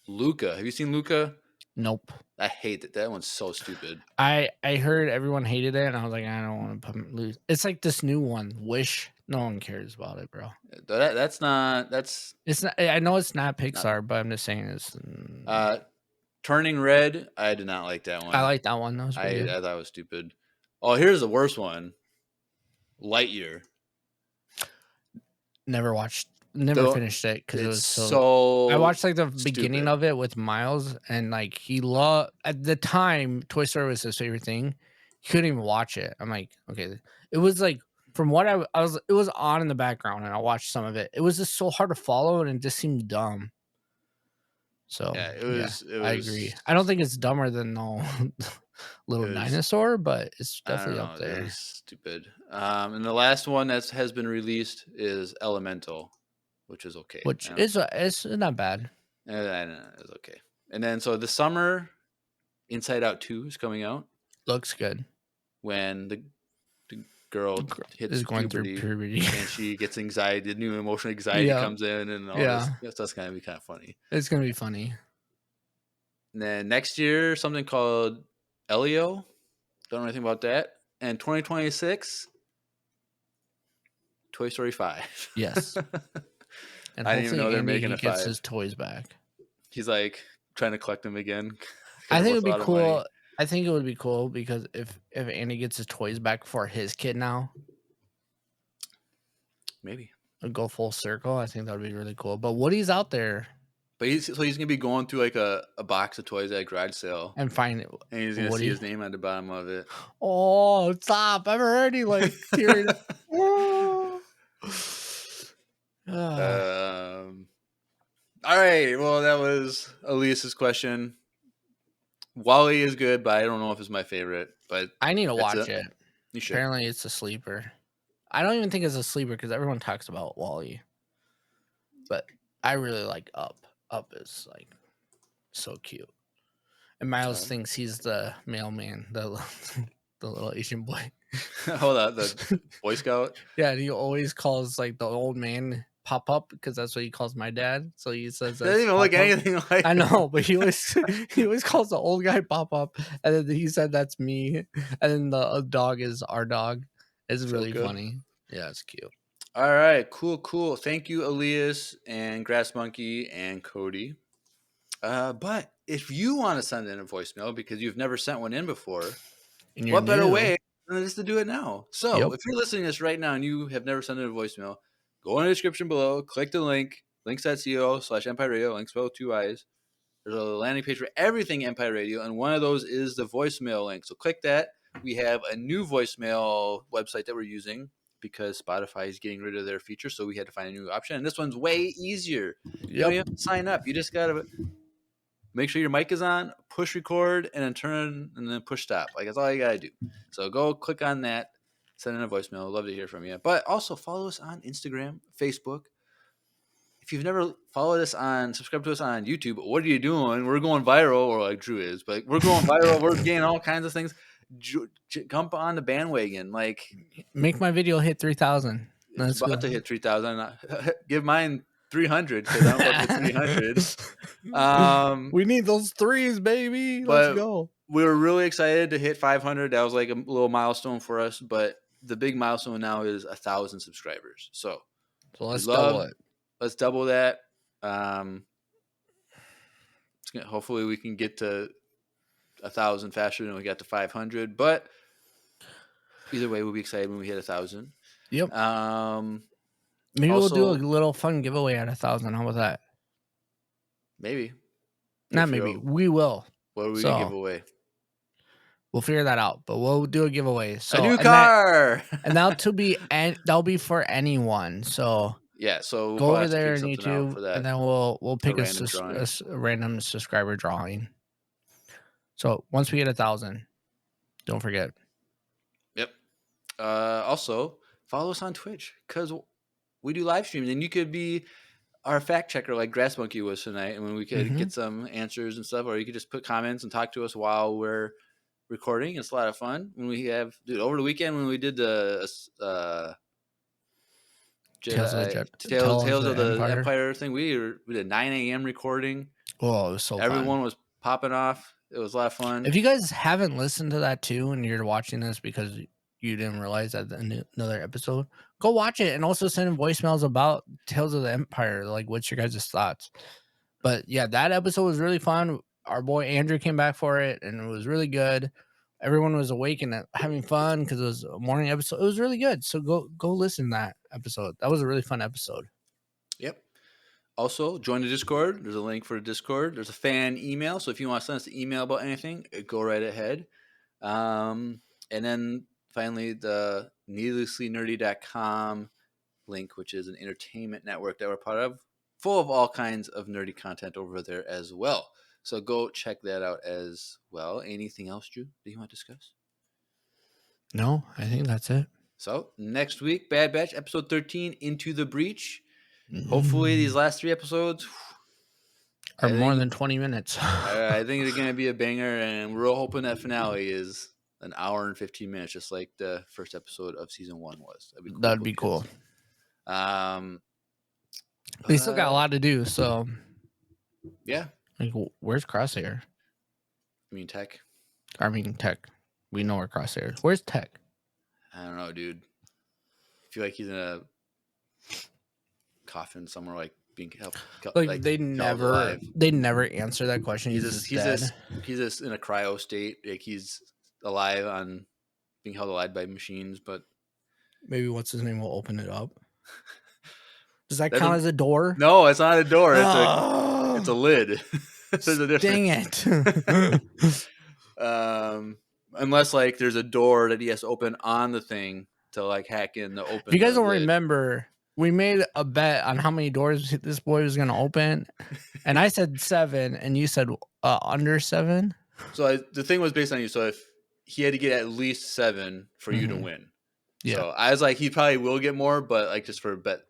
Speaker 1: Luca. Have you seen Luca?
Speaker 2: Nope.
Speaker 1: I hate it. That one's so stupid.
Speaker 2: I heard everyone hated it, and I was like, I don't want to lose. It's like this new one, Wish. No one cares about it, bro.
Speaker 1: That's not.
Speaker 2: It's not. I know it's not Pixar, but I'm just saying it's.
Speaker 1: Turning Red. I did not like that one.
Speaker 2: I like that one. That was pretty good.
Speaker 1: I thought it was stupid. Oh, here's the worst one. Lightyear.
Speaker 2: Never finished it because it was
Speaker 1: so.
Speaker 2: I watched like the beginning
Speaker 1: stupid.
Speaker 2: of it with Miles, and like he loved at the time. Toy Story was his favorite thing. He couldn't even watch it. I'm like, okay, it was like from what I was, it was on in the background, and I watched some of it. It was just so hard to follow, and it just seemed dumb. So
Speaker 1: Yeah, it was.
Speaker 2: I agree. I don't think it's dumber than no Little
Speaker 1: It was-
Speaker 2: Dinosaur, but it's
Speaker 1: I don't
Speaker 2: definitely
Speaker 1: know.
Speaker 2: up there.
Speaker 1: It was stupid. And the last one that has been released is Elemental, which is okay.
Speaker 2: Which
Speaker 1: I don't-
Speaker 2: it's not bad.
Speaker 1: I don't know, it's okay. And then so the summer, Inside Out 2 is coming out
Speaker 2: Looks good.
Speaker 1: when the girl hits
Speaker 2: Is going
Speaker 1: puberty,
Speaker 2: through puberty.
Speaker 1: and she gets anxiety. The new emotional anxiety
Speaker 2: Yeah.
Speaker 1: comes in, and all
Speaker 2: Yeah.
Speaker 1: this. That's gonna be kind of funny.
Speaker 2: It's gonna be funny.
Speaker 1: And then next year, something called Elio. Don't know anything about that. And 2026, Toy Story 5.
Speaker 2: Yes. And
Speaker 1: I didn't even know they're making
Speaker 2: he
Speaker 1: a
Speaker 2: gets
Speaker 1: 5.
Speaker 2: his toys back.
Speaker 1: He's like trying to collect them again.
Speaker 2: I think
Speaker 1: it
Speaker 2: it'd be cool. I think it would be cool because if Andy gets his toys back for his kid now,
Speaker 1: Maybe.
Speaker 2: it'd go full circle. I think that would be really cool. But Woody's out there
Speaker 1: But he's gonna be going through like a box of toys at a garage sale,
Speaker 2: and find it.
Speaker 1: and he's gonna
Speaker 2: Woody.
Speaker 1: see his name on the bottom of it.
Speaker 2: Oh, stop! I'm already like tearing up. Ah.
Speaker 1: All right. Well, that was Elias's question. Wally is good, but I don't know if it's my favorite. But
Speaker 2: I need to
Speaker 1: That's
Speaker 2: watch
Speaker 1: it.
Speaker 2: it.
Speaker 1: you should.
Speaker 2: Apparently, it's a sleeper. I don't even think it's a sleeper because everyone talks about Wally. But I really like Up. Up is like so cute. And Miles
Speaker 1: Okay.
Speaker 2: thinks he's the mailman, the little Asian boy.
Speaker 1: Hold on, the Boy Scout.
Speaker 2: Yeah, and he always calls like the old man Pop Up because that's what he calls my dad. So he says
Speaker 1: That doesn't even
Speaker 2: that's
Speaker 1: look
Speaker 2: Pop Up.
Speaker 1: anything like.
Speaker 2: I know, but he always calls the old guy Pop Up, and then he said that's me, and then the dog is our dog. It's
Speaker 1: So
Speaker 2: really
Speaker 1: good.
Speaker 2: funny. Yeah, it's cute.
Speaker 1: All right, cool. Thank you, Elias and Grass Monkey and Cody. But if you want to send in a voicemail because you've never sent one in before,
Speaker 2: And you're
Speaker 1: what better
Speaker 2: new.
Speaker 1: way than just to do it now? So
Speaker 2: Yep.
Speaker 1: if you're listening to this right now and you have never sent in a voicemail, go in the description below, click the link, links.co/Empire Radio, links spelled with 2 I's. There's a landing page for everything Empire Radio, and one of those is the voicemail link. So click that. We have a new voicemail website that we're using because Spotify is getting rid of their feature, so we had to find a new option. And this one's way easier. You don't even have to sign up. You just got to make sure your mic is on, push record, and then turn and then push stop. Like, that's all you got to do. So go click on that, send in a voicemail. I'd love to hear from you. But also follow us on Instagram, Facebook. If you've never followed us subscribe to us on YouTube, what are you doing? We're going viral, or like Drew is, but we're going viral. We're getting all kinds of things. Jump on the bandwagon. Like,
Speaker 2: Make my video hit 3,000.
Speaker 1: it's about to hit 3,000. Give mine 300 because I'm about to hit 300.
Speaker 2: We need those threes, baby.
Speaker 1: but-
Speaker 2: Let's go.
Speaker 1: We were really excited to hit 500. That was like a little milestone for us. But the big milestone now is 1,000 subscribers. So
Speaker 2: Let's
Speaker 1: love-
Speaker 2: double it.
Speaker 1: let's double that. Hopefully we can get to 1,000 faster than we got to 500. But either way, we'll be excited when we hit 1,000.
Speaker 2: Yep. Maybe
Speaker 1: also-
Speaker 2: we'll do a little fun giveaway at 1,000. How about that?
Speaker 1: Maybe.
Speaker 2: Not
Speaker 1: If
Speaker 2: maybe.
Speaker 1: you'll-
Speaker 2: We will.
Speaker 1: What are we
Speaker 2: So,
Speaker 1: gonna give away?
Speaker 2: We'll figure that out. But we'll do a giveaway. So
Speaker 1: A new
Speaker 2: and
Speaker 1: car.
Speaker 2: that'll be for anyone. So
Speaker 1: Yeah. So we'll
Speaker 2: go
Speaker 1: probably
Speaker 2: over
Speaker 1: have to
Speaker 2: there on
Speaker 1: figure something out
Speaker 2: YouTube,
Speaker 1: for that.
Speaker 2: and then we'll pick
Speaker 1: random drawing.
Speaker 2: a random subscriber drawing. So once we get 1,000, don't forget.
Speaker 1: Yep. Also, follow us on Twitch because we do live streams, and you could be our fact checker like Grass Monkey was tonight, and when we could get some answers and stuff, or you could just put comments and talk to us while we're recording. It's a lot of fun. When we have, over the weekend when we did the
Speaker 2: Tales
Speaker 1: Tales of the
Speaker 2: Empire.
Speaker 1: Empire thing, we did 9 a.m. recording.
Speaker 2: Oh, it was so
Speaker 1: Everyone
Speaker 2: fun.
Speaker 1: was popping off. It was a lot of fun.
Speaker 2: If you guys haven't listened to that too, and you're watching this because you didn't realize that another episode, go watch it and also send in voicemails about Tales of the Empire. Like, what's your guys' thoughts? But yeah, that episode was really fun. Our boy Andrew came back for it, and it was really good. Everyone was awake and having fun because it was a morning episode. It was really good. So go listen to that episode. That was a really fun episode.
Speaker 1: Yep. Also, join the Discord. There's a link for the Discord. There's a fan email. So if you want to send us an email about anything, go right ahead. And then finally, the needlesslynerdy.com link, which is an entertainment network that we're part of, full of all kinds of nerdy content over there as well. So go check that out as well. Anything else, Drew, that you want to discuss?
Speaker 2: No, I think that's it.
Speaker 1: So next week, Bad Batch, episode 13, Into the Breach. Hopefully these last 3 episodes
Speaker 2: are more than 20 minutes.
Speaker 1: I think it's going to be a banger, and we're hoping that finale is an hour and 15 minutes, just like the first episode of season 1 was.
Speaker 2: That'd be cool. They still got a lot to do, so
Speaker 1: yeah.
Speaker 2: Like, where's Crosshair?
Speaker 1: I mean, Tech.
Speaker 2: We know where Crosshair is. Where's Tech?
Speaker 1: I don't know, dude. I feel like he's in a coffin somewhere, like being helped.
Speaker 2: Like they never answer that question. He's
Speaker 1: just in a cryo state. Like he's alive on being held alive by machines, but
Speaker 2: maybe what's his name will open it up. Does that count as a door?
Speaker 1: No, it's not a door. It's a lid. There's a difference.
Speaker 2: Dang
Speaker 1: it. Unless like there's a door that he has to open on the thing to like hack in the open.
Speaker 2: If you guys don't remember, we made a bet on how many doors this boy was going to open, and I said 7, and you said under 7.
Speaker 1: So the thing was based on you. So if he had to get at least 7 for you to win, so I was like, he probably will get more, but like just for a bet.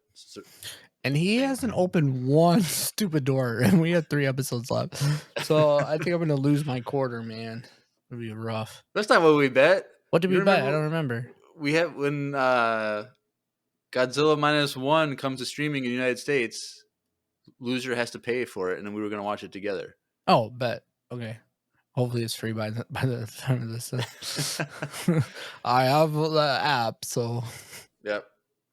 Speaker 2: And he hasn't opened one stupid door, and we have 3 episodes left. So I think I'm going to lose my quarter, man. It'll be rough.
Speaker 1: That's not what we bet.
Speaker 2: What did we bet? I don't remember.
Speaker 1: We have when Godzilla -1 comes to streaming in the United States, loser has to pay for it, and then we were going to watch it together.
Speaker 2: Oh, bet. Okay. Hopefully it's free by the time of this. I have the app, so.
Speaker 1: Yep.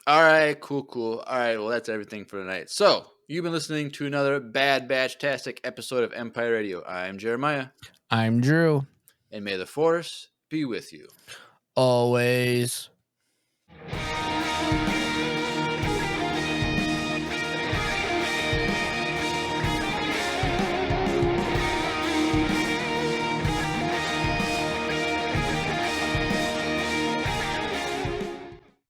Speaker 1: All right, cool. All right, well, that's everything for tonight. So, you've been listening to another Bad Batch-tastic episode of Empire Radio. I'm Jeremiah.
Speaker 2: I'm Drew.
Speaker 1: And may the Force be with you.
Speaker 2: Always.